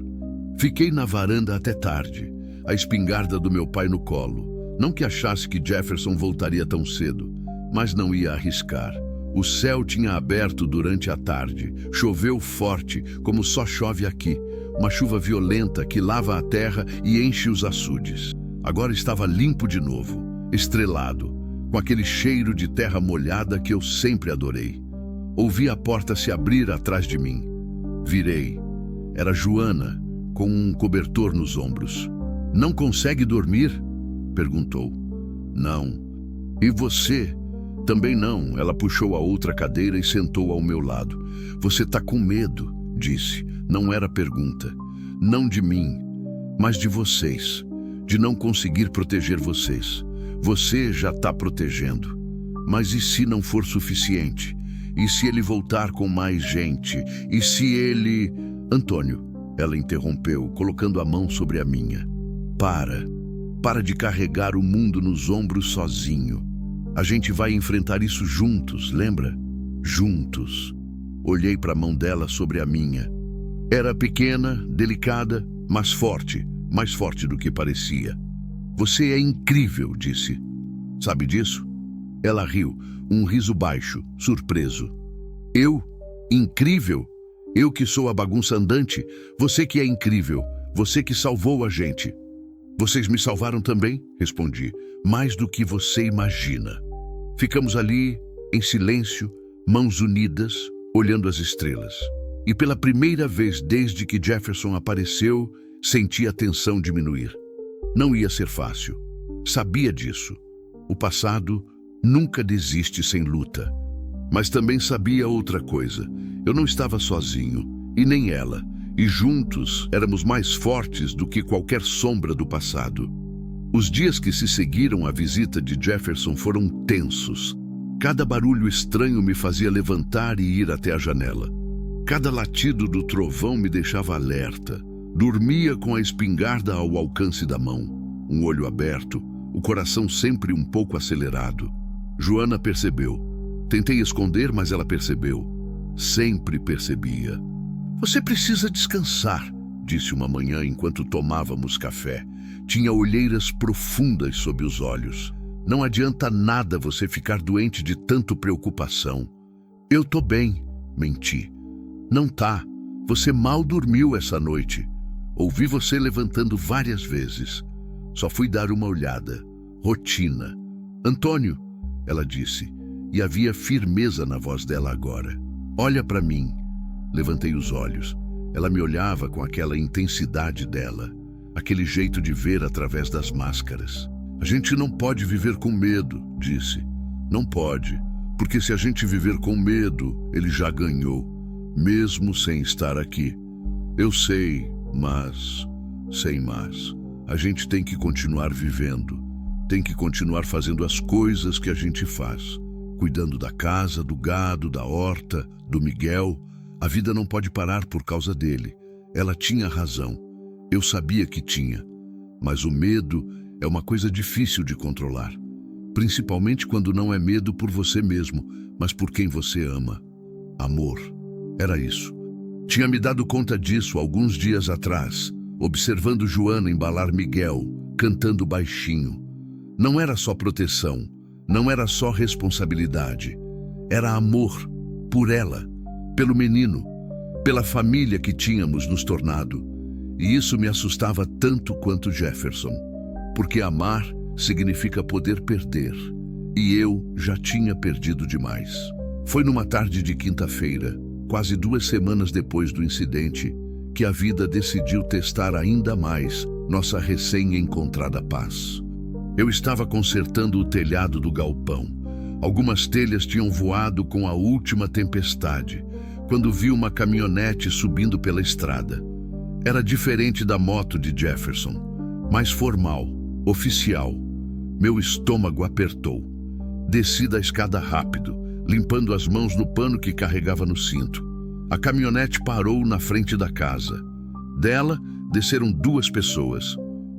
Fiquei na varanda até tarde, a espingarda do meu pai no colo. Não que achasse que Jefferson voltaria tão cedo, mas não ia arriscar. O céu tinha aberto durante a tarde. Choveu forte, como só chove aqui. Uma chuva violenta que lava a terra e enche os açudes. Agora estava limpo de novo, estrelado, com aquele cheiro de terra molhada que eu sempre adorei. Ouvi a porta se abrir atrás de mim. Virei. Era Joana, com um cobertor nos ombros. Não consegue dormir? Perguntou. Não. E você? Também não. Ela puxou a outra cadeira e sentou ao meu lado. Você tá com medo, disse. Não era pergunta. Não de mim, mas de vocês. De não conseguir proteger vocês. Você já está protegendo. Mas e se não for suficiente? E se ele voltar com mais gente? E se ele... Antônio, ela interrompeu, colocando a mão sobre a minha. Para de carregar o mundo nos ombros sozinho. A gente vai enfrentar isso juntos, lembra? Juntos. Olhei para a mão dela sobre a minha. Era pequena, delicada, mas forte, mais forte do que parecia. Você é incrível, disse. Sabe disso? Ela riu, um riso baixo, surpreso. Eu? Incrível? Eu que sou a bagunça andante? Você que é incrível, você que salvou a gente. Vocês me salvaram também? Respondi. Mais do que você imagina. Ficamos ali, em silêncio, mãos unidas, olhando as estrelas. E pela primeira vez desde que Jefferson apareceu, senti a tensão diminuir. Não ia ser fácil. Sabia disso. O passado nunca desiste sem luta. Mas também sabia outra coisa. Eu não estava sozinho, e nem ela. E juntos éramos mais fortes do que qualquer sombra do passado. Os dias que se seguiram à visita de Jefferson foram tensos. Cada barulho estranho me fazia levantar e ir até a janela. Cada latido do trovão me deixava alerta. Dormia com a espingarda ao alcance da mão, um olho aberto, o coração sempre um pouco acelerado. Joana percebeu. Tentei esconder, mas ela percebeu. Sempre percebia. Você precisa descansar, disse uma manhã enquanto tomávamos café. Tinha olheiras profundas sob os olhos. Não adianta nada você ficar doente de tanto preocupação. Eu tô bem, menti. Não tá. Você mal dormiu essa noite. Ouvi você levantando várias vezes. Só fui dar uma olhada. Rotina. Antônio, ela disse, e havia firmeza na voz dela agora. Olha para mim. Levantei os olhos. Ela me olhava com aquela intensidade dela, aquele jeito de ver através das máscaras. A gente não pode viver com medo, disse. Não pode, porque se a gente viver com medo, ele já ganhou. mesmo sem estar aqui. Eu sei, mas, sem mas, a gente tem que continuar vivendo, tem que continuar fazendo as coisas que a gente faz, cuidando da casa, do gado, da horta, do Miguel. A vida não pode parar por causa dele. Ela tinha razão. Eu sabia que tinha. Mas o medo é uma coisa difícil de controlar. Principalmente quando não é medo por você mesmo, mas por quem você ama. Amor. Era isso. Tinha me dado conta disso alguns dias atrás, observando Joana embalar Miguel, cantando baixinho. Não era só proteção, não era só responsabilidade. Era amor por ela, pelo menino, pela família que tínhamos nos tornado. E isso me assustava tanto quanto Jefferson, porque amar significa poder perder. E eu já tinha perdido demais. Foi numa tarde de quinta-feira, quase 2 semanas depois do incidente, que a vida decidiu testar ainda mais nossa recém-encontrada paz. Eu estava consertando o telhado do galpão. Algumas telhas tinham voado com a última tempestade, quando vi uma caminhonete subindo pela estrada. Era diferente da moto de Jefferson, mais formal, oficial. Meu estômago apertou. Desci da escada rápido, limpando as mãos no pano que carregava no cinto. A caminhonete parou na frente da casa. Dela, desceram 2 pessoas.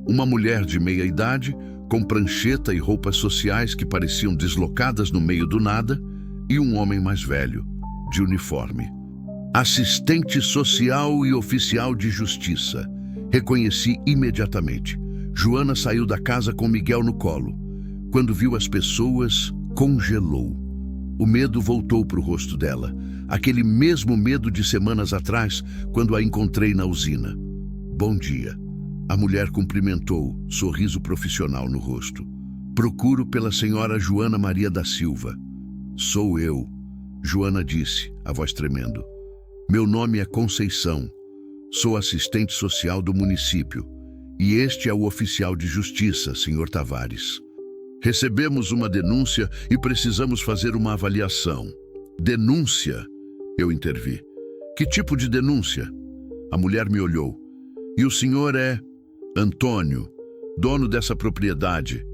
Uma mulher de meia idade, com prancheta e roupas sociais que pareciam deslocadas no meio do nada, e um homem mais velho, de uniforme. Assistente social e oficial de justiça. Reconheci imediatamente. Joana saiu da casa com Miguel no colo. Quando viu as pessoas, congelou. O medo voltou para o rosto dela. Aquele mesmo medo de semanas atrás, quando a encontrei na usina. Bom dia. A mulher cumprimentou, sorriso profissional no rosto. Procuro pela senhora Joana Maria da Silva. Sou eu, Joana disse, a voz tremendo. Meu nome é Conceição. Sou assistente social do município. E este é o oficial de justiça, senhor Tavares. Recebemos uma denúncia e precisamos fazer uma avaliação. Denúncia? Eu intervi. Que tipo de denúncia? A mulher me olhou. E o senhor é Antônio, dono dessa propriedade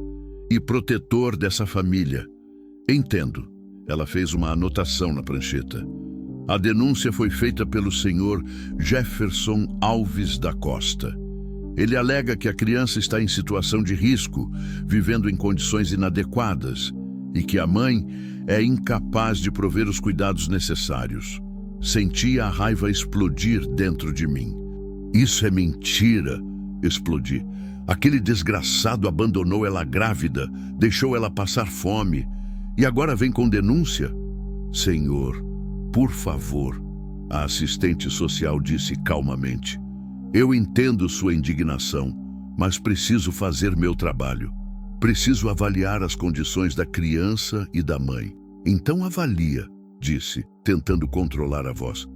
e protetor dessa família. Entendo. Ela fez uma anotação na prancheta. A denúncia foi feita pelo senhor Jefferson Alves da Costa. Ele alega que a criança está em situação de risco, vivendo em condições inadequadas, e que a mãe é incapaz de prover os cuidados necessários. Senti a raiva explodir dentro de mim. Isso é mentira, explodi. Aquele desgraçado abandonou ela grávida, deixou ela passar fome, e agora vem com denúncia? Senhor, por favor, a assistente social disse calmamente. Eu entendo sua indignação, mas preciso fazer meu trabalho. Preciso avaliar as condições da criança e da mãe. Então avalia, disse, tentando controlar a voz.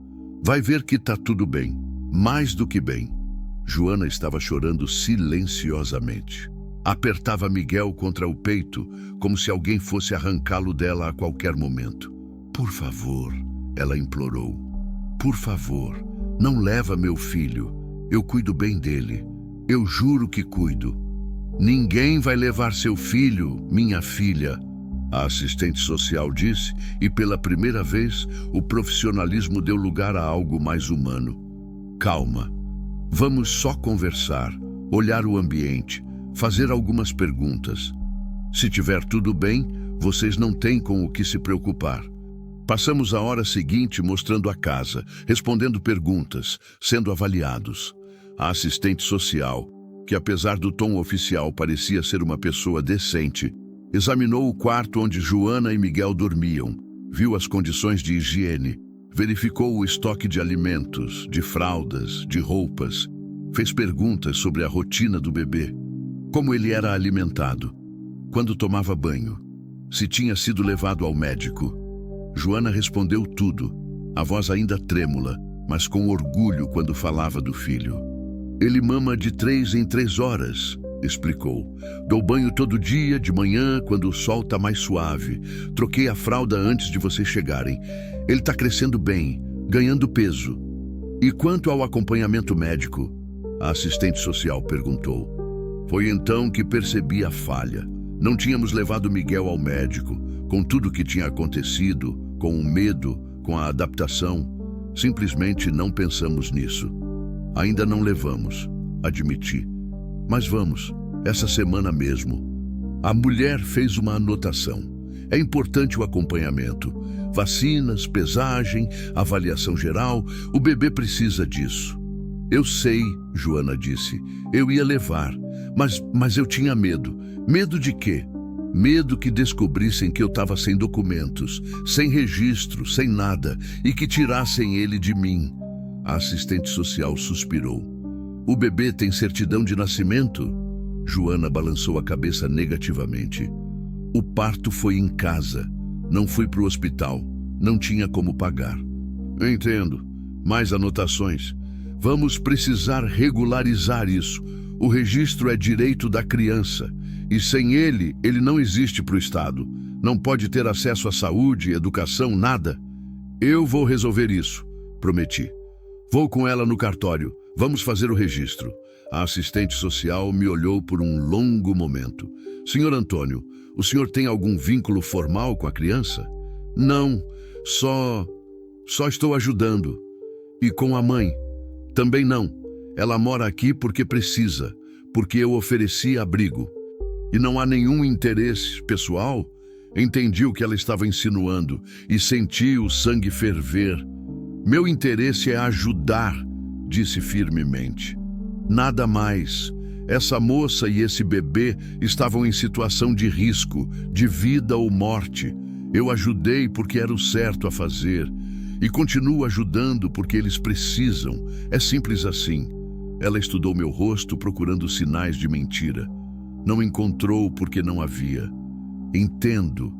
Vai ver que tá tudo bem, mais do que bem. Joana estava chorando silenciosamente. Apertava Miguel contra o peito, como se alguém fosse arrancá-lo dela a qualquer momento. Por favor, ela implorou. Por favor, não leva meu filho. Eu cuido bem dele. Eu juro que cuido. Ninguém vai levar seu filho, minha filha, a assistente social disse, e pela primeira vez o profissionalismo deu lugar a algo mais humano. Calma. Vamos só conversar, olhar o ambiente, fazer algumas perguntas. Se tiver tudo bem, vocês não têm com o que se preocupar. Passamos a hora seguinte mostrando a casa, respondendo perguntas, sendo avaliados. A assistente social, que apesar do tom oficial parecia ser uma pessoa decente, examinou o quarto onde Joana e Miguel dormiam, viu as condições de higiene, verificou o estoque de alimentos, de fraldas, de roupas, fez perguntas sobre a rotina do bebê, como ele era alimentado, quando tomava banho, se tinha sido levado ao médico. Joana respondeu tudo, a voz ainda trêmula, mas com orgulho quando falava do filho. Ele mama de 3 em 3 horas, explicou. Dou banho todo dia, de manhã, quando o sol está mais suave. Troquei a fralda antes de vocês chegarem. Ele está crescendo bem, ganhando peso. E quanto ao acompanhamento médico? A assistente social perguntou. Foi então que percebi a falha. Não tínhamos levado Miguel ao médico, com tudo o que tinha acontecido, com o medo, com a adaptação. Simplesmente não pensamos nisso. Ainda não levamos, admiti. Mas vamos, essa semana mesmo. A mulher fez uma anotação. É importante o acompanhamento. Vacinas, pesagem, avaliação geral, o bebê precisa disso. Eu sei, Joana disse, eu ia levar, mas eu tinha medo. Medo de quê? Medo que descobrissem que eu estava sem documentos, sem registro, sem nada, e que tirassem ele de mim. A assistente social suspirou. O bebê tem certidão de nascimento? Joana balançou a cabeça negativamente. O parto foi em casa. Não fui para o hospital. Não tinha como pagar. Entendo. Mais anotações. Vamos precisar regularizar isso. O registro é direito da criança. E sem ele não existe para o Estado. Não pode ter acesso à saúde, educação, nada. Eu vou resolver isso, prometi. Vou com ela no cartório. Vamos fazer o registro. A assistente social me olhou por um longo momento. Senhor Antônio, o senhor tem algum vínculo formal com a criança? Não, só estou ajudando. E com a mãe? Também não. Ela mora aqui porque precisa, porque eu ofereci abrigo. E não há nenhum interesse pessoal? Entendi o que ela estava insinuando e senti o sangue ferver. Meu interesse é ajudar, disse firmemente. Nada mais. Essa moça e esse bebê estavam em situação de risco, de vida ou morte. Eu ajudei porque era o certo a fazer. E continuo ajudando porque eles precisam. É simples assim. Ela estudou meu rosto procurando sinais de mentira. Não encontrou porque não havia. Entendo,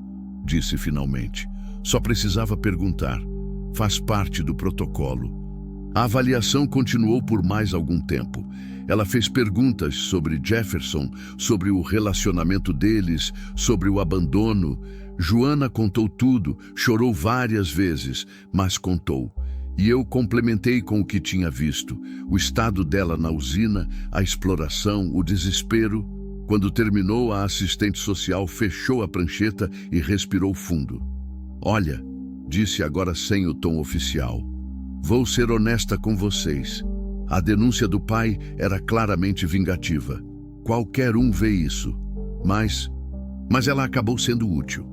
disse finalmente. Só precisava perguntar. Faz parte do protocolo. A avaliação continuou por mais algum tempo. Ela fez perguntas sobre Jefferson, sobre o relacionamento deles, sobre o abandono. Joana contou tudo, chorou várias vezes, mas contou. E eu complementei com o que tinha visto. O estado dela na usina, a exploração, o desespero. Quando terminou, a assistente social fechou a prancheta e respirou fundo. Olha, disse agora sem o tom oficial. Vou ser honesta com vocês. A denúncia do pai era claramente vingativa. Qualquer um vê isso. Mas ela acabou sendo útil.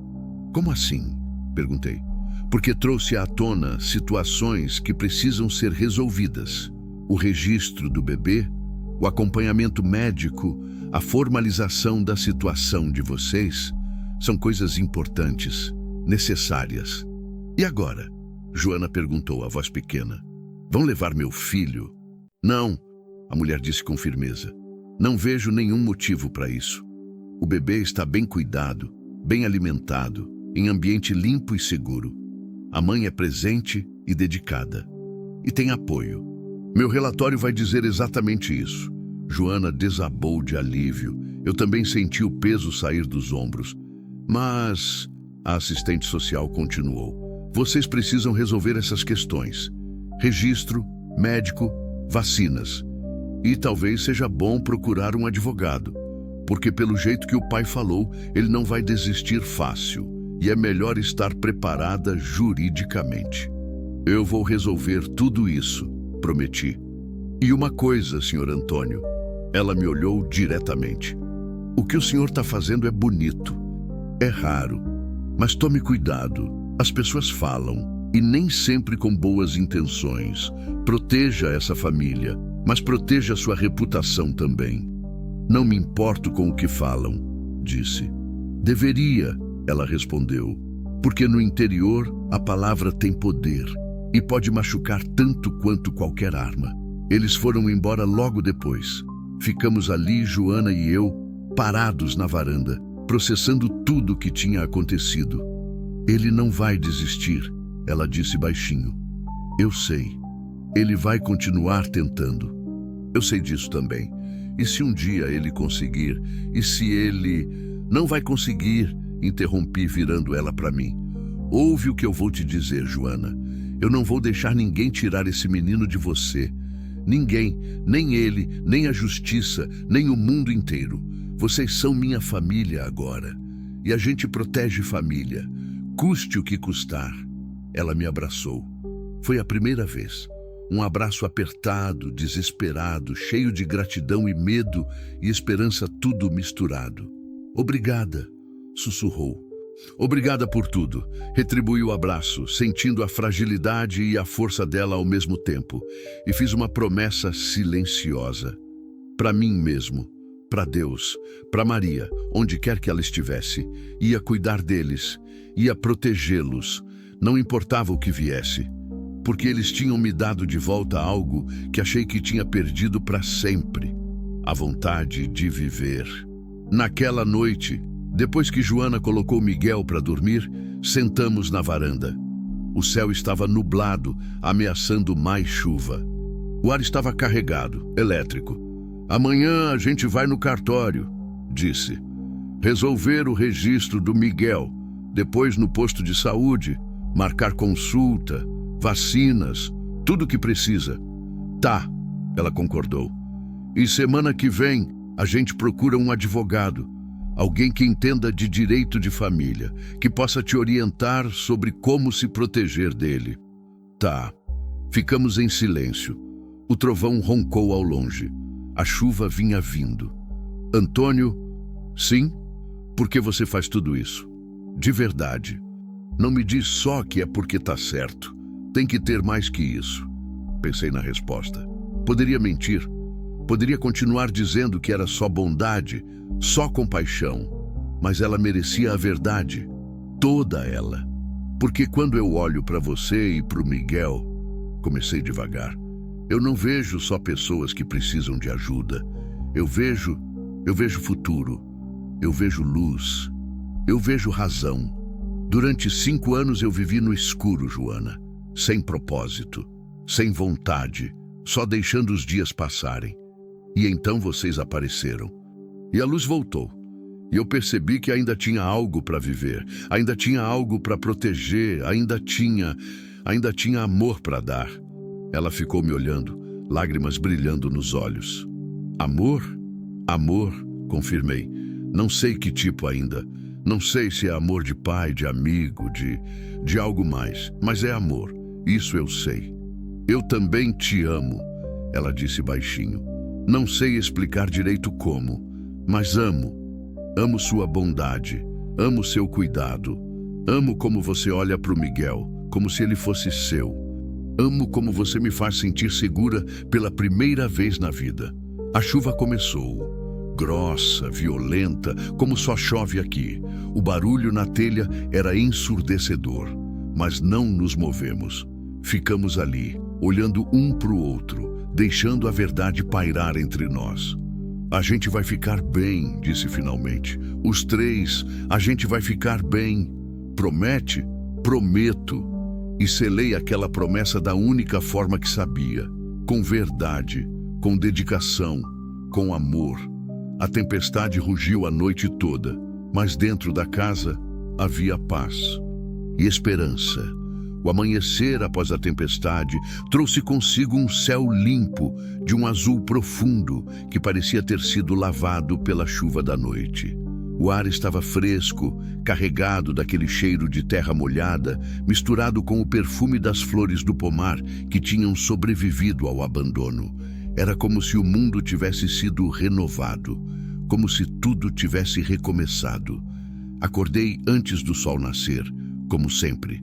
Como assim? Perguntei. Porque trouxe à tona situações que precisam ser resolvidas. O registro do bebê, o acompanhamento médico, a formalização da situação de vocês são coisas importantes, necessárias. E agora? Joana perguntou, a voz pequena. Vão levar meu filho? Não, a mulher disse com firmeza. Não vejo nenhum motivo para isso. O bebê está bem cuidado, bem alimentado, em ambiente limpo e seguro. A mãe é presente e dedicada. E tem apoio. Meu relatório vai dizer exatamente isso. Joana desabou de alívio. Eu também senti o peso sair dos ombros. Mas a assistente social continuou. Vocês precisam resolver essas questões. Registro, médico, vacinas. E talvez seja bom procurar um advogado, porque pelo jeito que o pai falou, ele não vai desistir fácil, e é melhor estar preparada juridicamente. Eu vou resolver tudo isso, prometi. E uma coisa, senhor Antônio, ela me olhou diretamente. O que o senhor está fazendo é bonito, é raro, mas tome cuidado, as pessoas falam, e nem sempre com boas intenções. Proteja essa família, mas proteja sua reputação também. Não me importo com o que falam, disse. Deveria, ela respondeu, porque no interior a palavra tem poder e pode machucar tanto quanto qualquer arma. Eles foram embora logo depois. Ficamos ali, Joana e eu, parados na varanda, processando tudo o que tinha acontecido. Ele não vai desistir, ela disse baixinho. Eu sei. Ele vai continuar tentando. Eu sei disso também. E se um dia ele conseguir? E se ele não vai conseguir? Interrompi, virando ela para mim. Ouve o que eu vou te dizer, Joana. Eu não vou deixar ninguém tirar esse menino de você. Ninguém, nem ele, nem a justiça, nem o mundo inteiro. Vocês são minha família agora. E a gente protege família, custe o que custar. Ela me abraçou. Foi a primeira vez. Um abraço apertado, desesperado, cheio de gratidão e medo e esperança, tudo misturado. Obrigada, sussurrou. Obrigada por tudo. Retribuí o abraço, sentindo a fragilidade e a força dela ao mesmo tempo. E fiz uma promessa silenciosa. Para mim mesmo, para Deus, para Maria, onde quer que ela estivesse. Ia cuidar deles, ia protegê-los. Não importava o que viesse. Porque eles tinham me dado de volta algo que achei que tinha perdido para sempre. A vontade de viver. Naquela noite, depois que Joana colocou Miguel para dormir, sentamos na varanda. O céu estava nublado, ameaçando mais chuva. O ar estava carregado, elétrico. Amanhã a gente vai no cartório, disse. Resolver o registro do Miguel, depois no posto de saúde, marcar consulta, vacinas, tudo o que precisa. Tá, ela concordou. E semana que vem a gente procura um advogado, alguém que entenda de direito de família, que possa te orientar sobre como se proteger dele. Tá. Ficamos em silêncio. O trovão roncou ao longe. A chuva vinha vindo. Antônio, sim? Por que você faz tudo isso? De verdade. Não me diz só que é porque tá certo. Tem que ter mais que isso. Pensei na resposta. Poderia mentir. Poderia continuar dizendo que era só bondade, só compaixão. Mas ela merecia a verdade. Toda ela. Porque quando eu olho para você e para o Miguel, comecei devagar, eu não vejo só pessoas que precisam de ajuda. Eu vejo futuro. Eu vejo luz. Eu vejo razão. Durante 5 anos eu vivi no escuro, Joana. Sem propósito, sem vontade, só deixando os dias passarem. E então vocês apareceram. E a luz voltou. E eu percebi que ainda tinha algo para viver, ainda tinha algo para proteger, ainda tinha amor para dar. Ela ficou me olhando, lágrimas brilhando nos olhos. Amor? Amor, confirmei. Não sei que tipo ainda. Não sei se é amor de pai, de amigo, de algo mais, mas é amor. Isso eu sei. Eu também te amo, ela disse baixinho. Não sei explicar direito como, mas amo. Amo sua bondade, amo seu cuidado. Amo como você olha para o Miguel, como se ele fosse seu. Amo como você me faz sentir segura pela primeira vez na vida. A chuva começou, grossa, violenta, como só chove aqui. O barulho na telha era ensurdecedor, mas não nos movemos. Ficamos ali, olhando um para o outro, deixando a verdade pairar entre nós. A gente vai ficar bem, disse finalmente. Os 3, a gente vai ficar bem. Promete? Prometo. E selei aquela promessa da única forma que sabia, com verdade, com dedicação, com amor. A tempestade rugiu a noite toda, mas dentro da casa havia paz e esperança. O amanhecer após a tempestade trouxe consigo um céu limpo, de um azul profundo, que parecia ter sido lavado pela chuva da noite. O ar estava fresco, carregado daquele cheiro de terra molhada, misturado com o perfume das flores do pomar que tinham sobrevivido ao abandono. Era como se o mundo tivesse sido renovado, como se tudo tivesse recomeçado. Acordei antes do sol nascer, como sempre.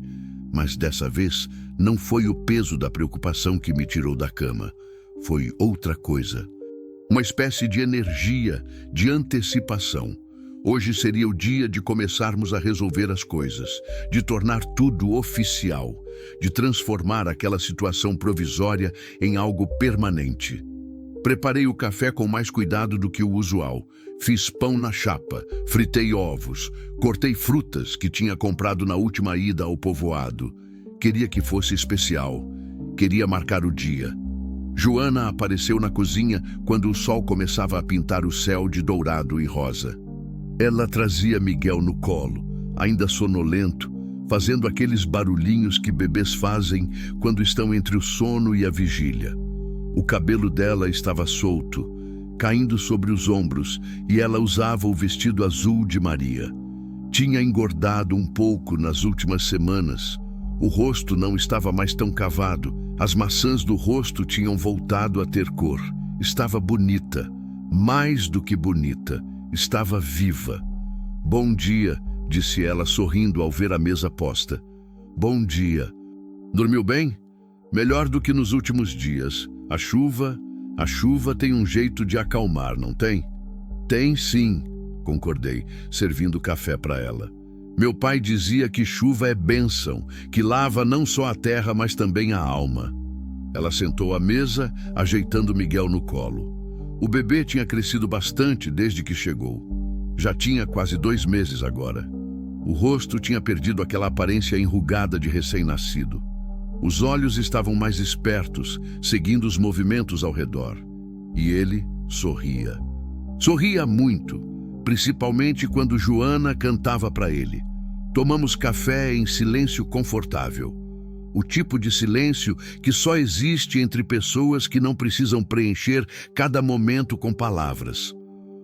Mas dessa vez não foi o peso da preocupação que me tirou da cama. Foi outra coisa. Uma espécie de energia, de antecipação. Hoje seria o dia de começarmos a resolver as coisas, de tornar tudo oficial, de transformar aquela situação provisória em algo permanente. Preparei o café com mais cuidado do que o usual. Fiz pão na chapa, fritei ovos, cortei frutas que tinha comprado na última ida ao povoado. Queria que fosse especial. Queria marcar o dia. Joana apareceu na cozinha quando o sol começava a pintar o céu de dourado e rosa. Ela trazia Miguel no colo, ainda sonolento, fazendo aqueles barulhinhos que bebês fazem quando estão entre o sono e a vigília. O cabelo dela estava solto, caindo sobre os ombros, e ela usava o vestido azul de Maria. Tinha engordado um pouco nas últimas semanas. O rosto não estava mais tão cavado. As maçãs do rosto tinham voltado a ter cor. Estava bonita, mais do que bonita, estava viva. "Bom dia", disse ela, sorrindo ao ver a mesa posta. "Bom dia. Dormiu bem? Melhor do que nos últimos dias. A chuva tem um jeito de acalmar, não tem?" "Tem sim", concordei, servindo café para ela. "Meu pai dizia que chuva é bênção, que lava não só a terra, mas também a alma." Ela sentou à mesa, ajeitando Miguel no colo. O bebê tinha crescido bastante desde que chegou. Já tinha quase 2 meses agora. O rosto tinha perdido aquela aparência enrugada de recém-nascido. Os olhos estavam mais espertos, seguindo os movimentos ao redor. E ele sorria. Sorria muito, principalmente quando Joana cantava para ele. Tomamos café em silêncio confortável. O tipo de silêncio que só existe entre pessoas que não precisam preencher cada momento com palavras.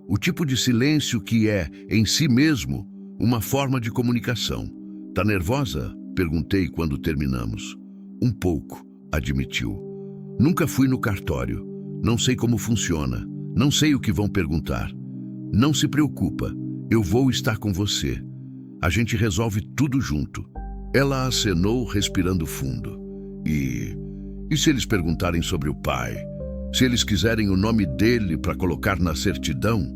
O tipo de silêncio que é, em si mesmo, uma forma de comunicação. "Tá nervosa?", perguntei quando terminamos. "Um pouco", admitiu. "Nunca fui no cartório. Não sei como funciona. Não sei o que vão perguntar." "Não se preocupa. Eu vou estar com você. A gente resolve tudo junto." Ela acenou, respirando fundo. E se eles perguntarem sobre o pai? Se eles quiserem o nome dele para colocar na certidão?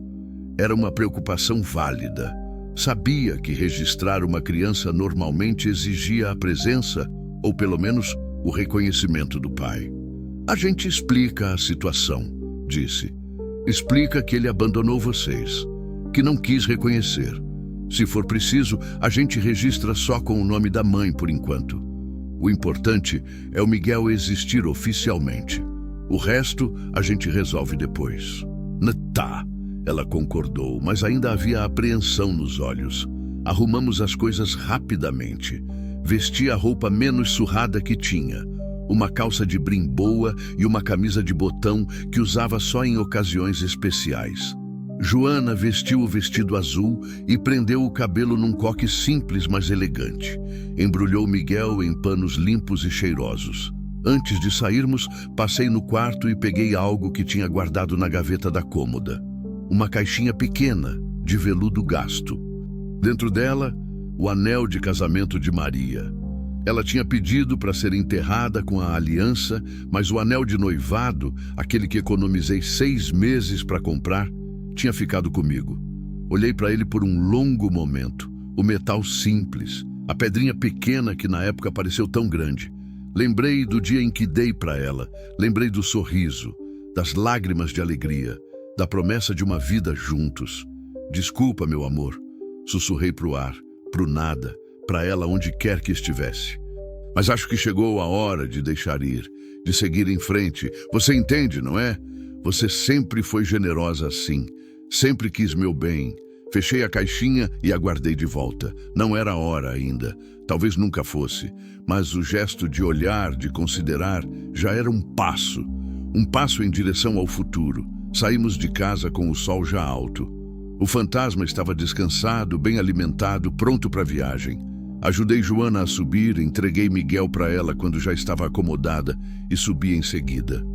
Era uma preocupação válida. Sabia que registrar uma criança normalmente exigia a presença, ou pelo menos o reconhecimento do pai. "A gente explica a situação", disse. "Explica que ele abandonou vocês, que não quis reconhecer. Se for preciso, a gente registra só com o nome da mãe por enquanto. O importante é o Miguel existir oficialmente. O resto a gente resolve depois." "Tá", ela concordou, mas ainda havia apreensão nos olhos. Arrumamos as coisas rapidamente. Vesti a roupa menos surrada que tinha. Uma calça de brim boa e uma camisa de botão que usava só em ocasiões especiais. Joana vestiu o vestido azul e prendeu o cabelo num coque simples, mas elegante. Embrulhou Miguel em panos limpos e cheirosos. Antes de sairmos, passei no quarto e peguei algo que tinha guardado na gaveta da cômoda. Uma caixinha pequena, de veludo gasto. Dentro dela, o anel de casamento de Maria. Ela tinha pedido para ser enterrada com a aliança, mas o anel de noivado, aquele que economizei 6 meses para comprar, tinha ficado comigo. Olhei para ele por um longo momento. O metal simples, a pedrinha pequena que na época pareceu tão grande. Lembrei do dia em que dei para ela. Lembrei do sorriso, das lágrimas de alegria, da promessa de uma vida juntos. "Desculpa, meu amor", sussurrei pro ar, pro nada, para ela onde quer que estivesse. "Mas acho que chegou a hora de deixar ir, de seguir em frente. Você entende, não é? Você sempre foi generosa assim. Sempre quis meu bem." Fechei a caixinha e a guardei de volta. Não era a hora ainda. Talvez nunca fosse. Mas o gesto de olhar, de considerar, já era um passo. Um passo em direção ao futuro. Saímos de casa com o sol já alto. O fantasma estava descansado, bem alimentado, pronto para a viagem. Ajudei Joana a subir, entreguei Miguel para ela quando já estava acomodada e subi em seguida.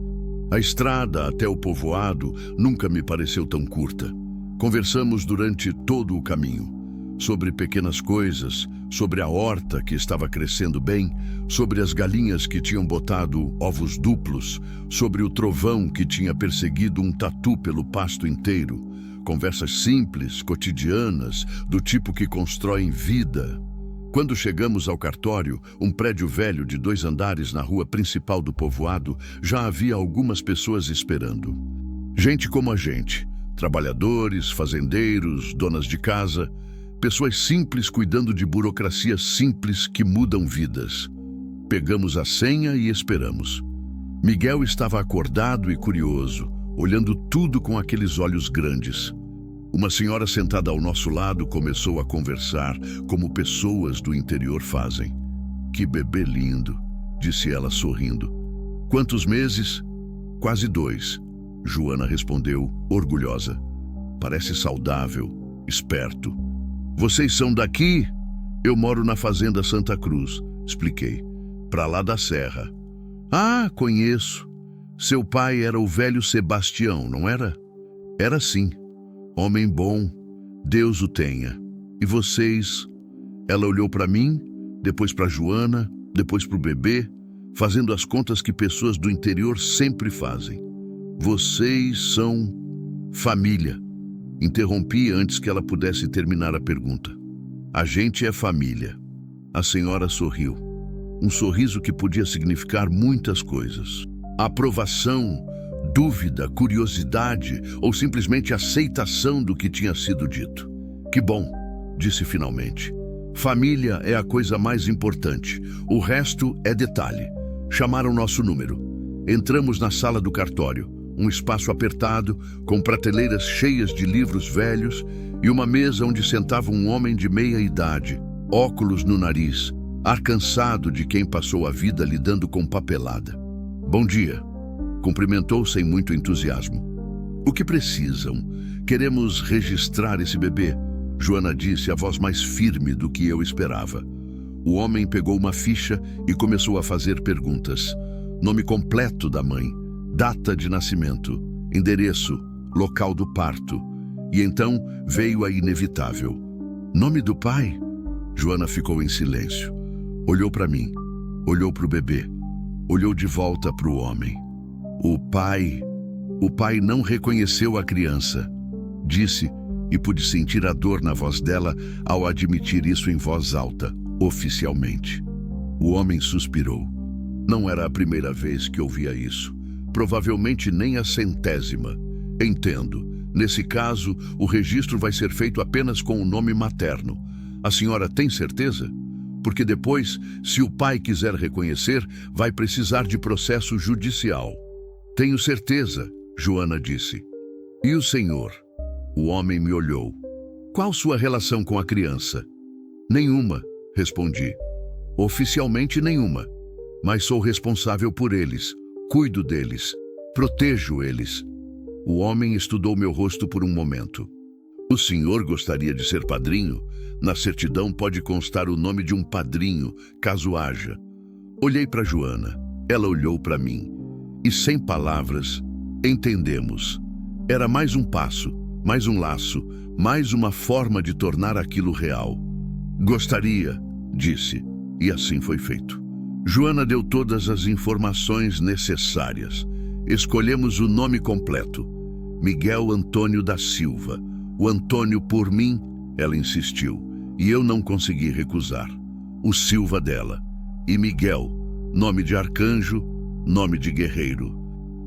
A estrada até o povoado nunca me pareceu tão curta. Conversamos durante todo o caminho. Sobre pequenas coisas, sobre a horta que estava crescendo bem, sobre as galinhas que tinham botado ovos duplos, sobre o trovão que tinha perseguido um tatu pelo pasto inteiro. Conversas simples, cotidianas, do tipo que constroem vida. Quando chegamos ao cartório, um prédio velho de 2 andares na rua principal do povoado, já havia algumas pessoas esperando. Gente como a gente, trabalhadores, fazendeiros, donas de casa, pessoas simples cuidando de burocracias simples que mudam vidas. Pegamos a senha e esperamos. Miguel estava acordado e curioso, olhando tudo com aqueles olhos grandes. Uma senhora sentada ao nosso lado começou a conversar como pessoas do interior fazem. Que bebê lindo, disse ela sorrindo. Quantos meses? Quase 2, Joana respondeu, orgulhosa. Parece saudável, esperto. Vocês são daqui? Eu moro na Fazenda Santa Cruz, expliquei. Pra lá da serra. Ah, conheço. Seu pai era o velho Sebastião, não era? Era sim. Homem bom, Deus o tenha. E vocês? Ela olhou para mim, depois para Joana, depois para o bebê, fazendo as contas que pessoas do interior sempre fazem. Vocês são família. Interrompi antes que ela pudesse terminar a pergunta. A gente é família. A senhora sorriu. Um sorriso que podia significar muitas coisas. Aprovação, dúvida, curiosidade ou simplesmente aceitação do que tinha sido dito. Que bom, disse finalmente. Família é a coisa mais importante. O resto é detalhe. Chamaram nosso número. Entramos na sala do cartório, um espaço apertado, com prateleiras cheias de livros velhos e uma mesa onde sentava um homem de meia idade, óculos no nariz, ar cansado de quem passou a vida lidando com papelada. Bom dia, cumprimentou sem muito entusiasmo. O que precisam? Queremos registrar esse bebê, Joana disse, a voz mais firme do que eu esperava. O homem pegou uma ficha e começou a fazer perguntas. Nome completo da mãe, data de nascimento, endereço, local do parto. E então veio a inevitável. Nome do pai? Joana ficou em silêncio. Olhou para mim, olhou para o bebê, olhou de volta para o homem. O pai não reconheceu a criança, disse, e pude sentir a dor na voz dela ao admitir isso em voz alta, oficialmente. O homem suspirou. Não era a primeira vez que ouvia isso. Provavelmente nem a 100ª. Entendo. Nesse caso, o registro vai ser feito apenas com o nome materno. A senhora tem certeza? Porque depois, se o pai quiser reconhecer, vai precisar de processo judicial. Tenho certeza, Joana disse. E o senhor? O homem me olhou. Qual sua relação com a criança? Nenhuma, respondi. Oficialmente nenhuma. Mas sou responsável por eles. Cuido deles. Protejo eles. O homem estudou meu rosto por um momento. O senhor gostaria de ser padrinho? Na certidão pode constar o nome de um padrinho, caso haja. Olhei para Joana. Ela olhou para mim. E sem palavras, entendemos. Era mais um passo, mais um laço, mais uma forma de tornar aquilo real. Gostaria, disse, e assim foi feito. Joana deu todas as informações necessárias. Escolhemos o nome completo. Miguel Antônio da Silva. O Antônio por mim, ela insistiu, e eu não consegui recusar. O Silva dela. E Miguel, nome de arcanjo, nome de guerreiro.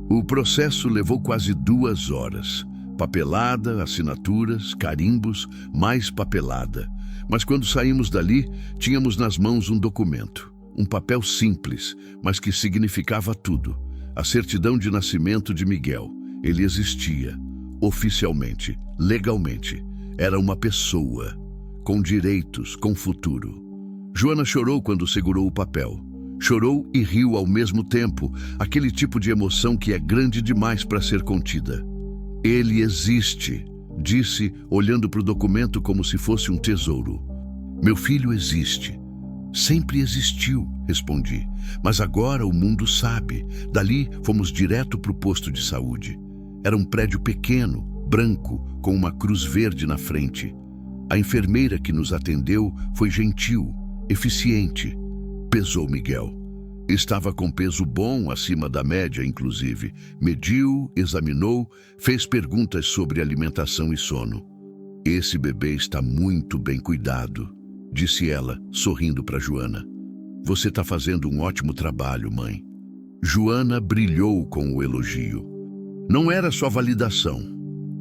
O processo levou quase 2 horas. Papelada, assinaturas, carimbos, mais papelada. Mas quando saímos dali, tínhamos nas mãos um documento. Um papel simples, mas que significava tudo. A certidão de nascimento de Miguel. Ele existia, oficialmente, legalmente. Era uma pessoa, com direitos, com futuro. Joana chorou quando segurou o papel. Chorou e riu ao mesmo tempo, aquele tipo de emoção que é grande demais para ser contida. Ele existe, disse, olhando para o documento como se fosse um tesouro. Meu filho existe. Sempre existiu, respondi. Mas agora o mundo sabe. Dali fomos direto para o posto de saúde. Era um prédio pequeno, branco, com uma cruz verde na frente. A enfermeira que nos atendeu foi gentil, eficiente. Pesou Miguel. Estava com peso bom, acima da média, inclusive. Mediu, examinou, fez perguntas sobre alimentação e sono. Esse bebê está muito bem cuidado, disse ela, sorrindo para Joana. Você está fazendo um ótimo trabalho, mãe. Joana brilhou com o elogio. Não era só validação.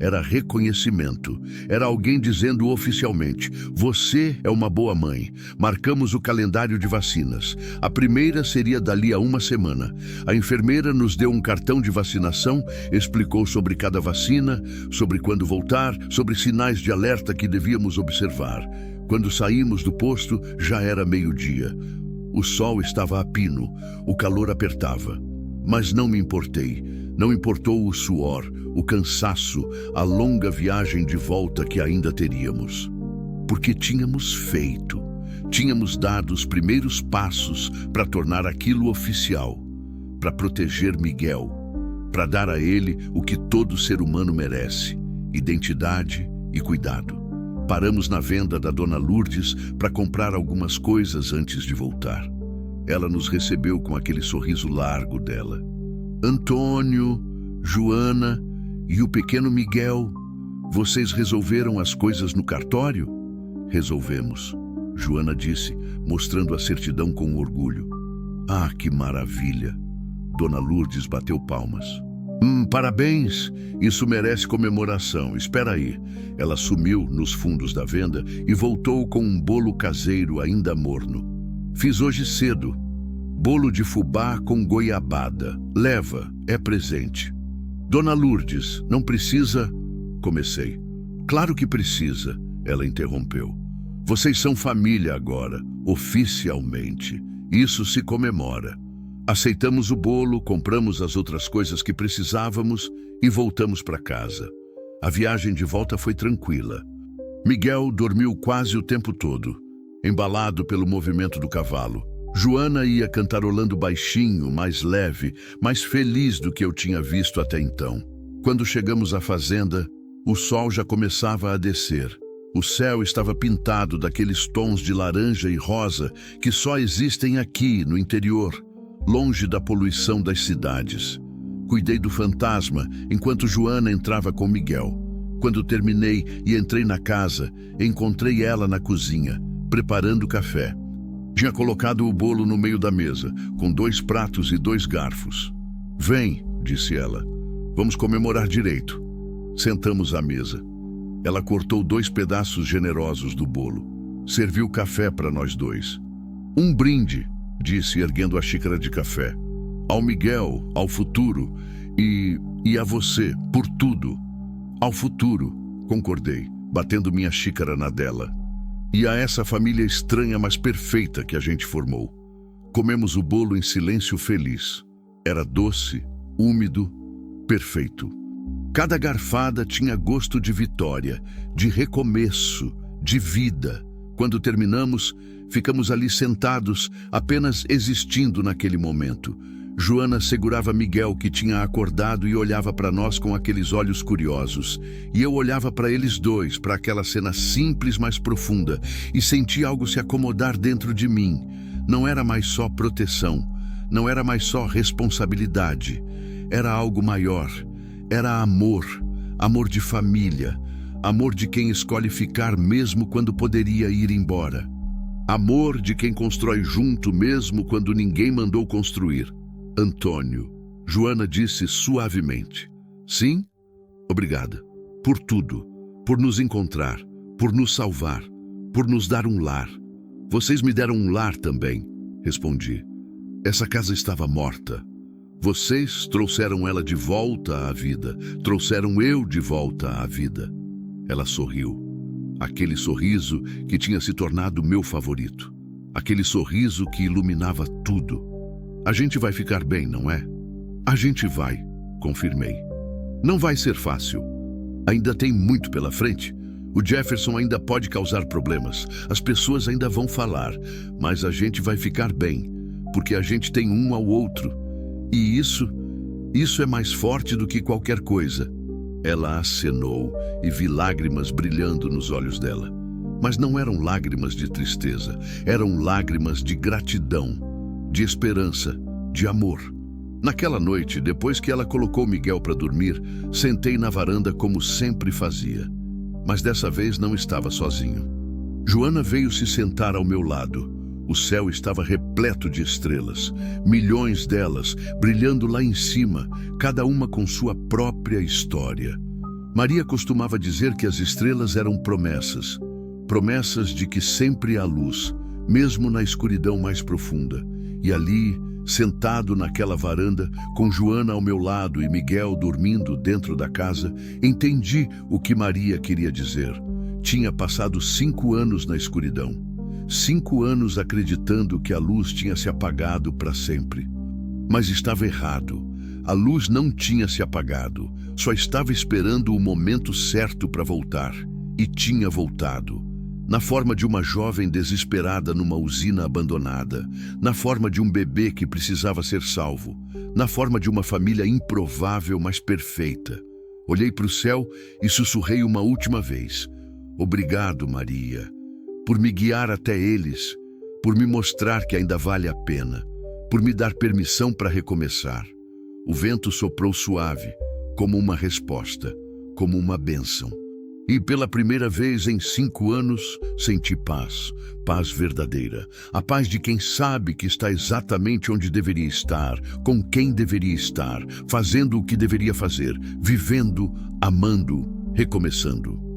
Era reconhecimento. Era alguém dizendo oficialmente: você é uma boa mãe. Marcamos o calendário de vacinas. A primeira seria dali a uma semana. A enfermeira nos deu um cartão de vacinação, explicou sobre cada vacina, sobre quando voltar, sobre sinais de alerta que devíamos observar. Quando saímos do posto, já era meio-dia. O sol estava a pino, o calor apertava. Mas não me importei. Não importou o suor, o cansaço, a longa viagem de volta que ainda teríamos. Porque tínhamos feito, tínhamos dado os primeiros passos para tornar aquilo oficial, para proteger Miguel, para dar a ele o que todo ser humano merece: identidade e cuidado. Paramos na venda da Dona Lourdes para comprar algumas coisas antes de voltar. Ela nos recebeu com aquele sorriso largo dela. Antônio, Joana e o pequeno Miguel, vocês resolveram as coisas no cartório? Resolvemos, Joana disse, mostrando a certidão com orgulho. Ah, que maravilha! Dona Lourdes bateu palmas. Parabéns! Isso merece comemoração. Espera aí. Ela sumiu nos fundos da venda e voltou com um bolo caseiro ainda morno. Fiz hoje cedo. Bolo de fubá com goiabada. Leva, é presente. Dona Lourdes, não precisa... Comecei. Claro que precisa, ela interrompeu. Vocês são família agora, oficialmente. Isso se comemora. Aceitamos o bolo, compramos as outras coisas que precisávamos e voltamos para casa. A viagem de volta foi tranquila. Miguel dormiu quase o tempo todo, embalado pelo movimento do cavalo. Joana ia cantarolando baixinho, mais leve, mais feliz do que eu tinha visto até então. Quando chegamos à fazenda, o sol já começava a descer. O céu estava pintado daqueles tons de laranja e rosa que só existem aqui, no interior, longe da poluição das cidades. Cuidei do fantasma enquanto Joana entrava com Miguel. Quando terminei e entrei na casa, encontrei ela na cozinha, preparando café. Tinha colocado o bolo no meio da mesa, com 2 pratos e 2 garfos. Vem, disse ela, vamos comemorar direito. Sentamos à mesa. Ela cortou 2 pedaços generosos do bolo. Serviu café para nós 2. Um brinde, disse, erguendo a xícara de café. Ao Miguel, ao futuro e a você, por tudo. Ao futuro, concordei, batendo minha xícara na dela. E a essa família estranha, mas perfeita que a gente formou. Comemos o bolo em silêncio feliz. Era doce, úmido, perfeito. Cada garfada tinha gosto de vitória, de recomeço, de vida. Quando terminamos, ficamos ali sentados, apenas existindo naquele momento. Joana segurava Miguel, que tinha acordado, e olhava para nós com aqueles olhos curiosos. E eu olhava para eles 2, para aquela cena simples, mas profunda, e sentia algo se acomodar dentro de mim. Não era mais só proteção, não era mais só responsabilidade. Era algo maior. Era amor, amor de família, amor de quem escolhe ficar mesmo quando poderia ir embora. Amor de quem constrói junto mesmo quando ninguém mandou construir. Antônio, Joana disse suavemente. Sim? Obrigada. Por tudo. Por nos encontrar. Por nos salvar. Por nos dar um lar. Vocês me deram um lar também, respondi. Essa casa estava morta. Vocês trouxeram ela de volta à vida. Trouxeram eu de volta à vida. Ela sorriu. Aquele sorriso que tinha se tornado meu favorito. Aquele sorriso que iluminava tudo. A gente vai ficar bem, não é? A gente vai, confirmei. Não vai ser fácil. Ainda tem muito pela frente. O Jefferson ainda pode causar problemas. As pessoas ainda vão falar. Mas a gente vai ficar bem, porque a gente tem um ao outro. E isso é mais forte do que qualquer coisa. Ela acenou e vi lágrimas brilhando nos olhos dela. Mas não eram lágrimas de tristeza. Eram lágrimas de gratidão, de esperança, de amor. Naquela noite, depois que ela colocou Miguel para dormir, sentei na varanda como sempre fazia. Mas dessa vez não estava sozinho. Joana veio se sentar ao meu lado. O céu estava repleto de estrelas, milhões delas, brilhando lá em cima, cada uma com sua própria história. Maria costumava dizer que as estrelas eram promessas, promessas de que sempre há luz, mesmo na escuridão mais profunda. E ali, sentado naquela varanda, com Joana ao meu lado e Miguel dormindo dentro da casa, entendi o que Maria queria dizer. Tinha passado 5 anos na escuridão. 5 anos acreditando que a luz tinha se apagado para sempre. Mas estava errado. A luz não tinha se apagado, só estava esperando o momento certo para voltar. E tinha voltado. Na forma de uma jovem desesperada numa usina abandonada, na forma de um bebê que precisava ser salvo, na forma de uma família improvável, mas perfeita. Olhei para o céu e sussurrei uma última vez: obrigado, Maria, por me guiar até eles, por me mostrar que ainda vale a pena, por me dar permissão para recomeçar. O vento soprou suave, como uma resposta, como uma bênção. E pela primeira vez em 5 anos, senti paz, paz verdadeira. A paz de quem sabe que está exatamente onde deveria estar, com quem deveria estar, fazendo o que deveria fazer, vivendo, amando, recomeçando.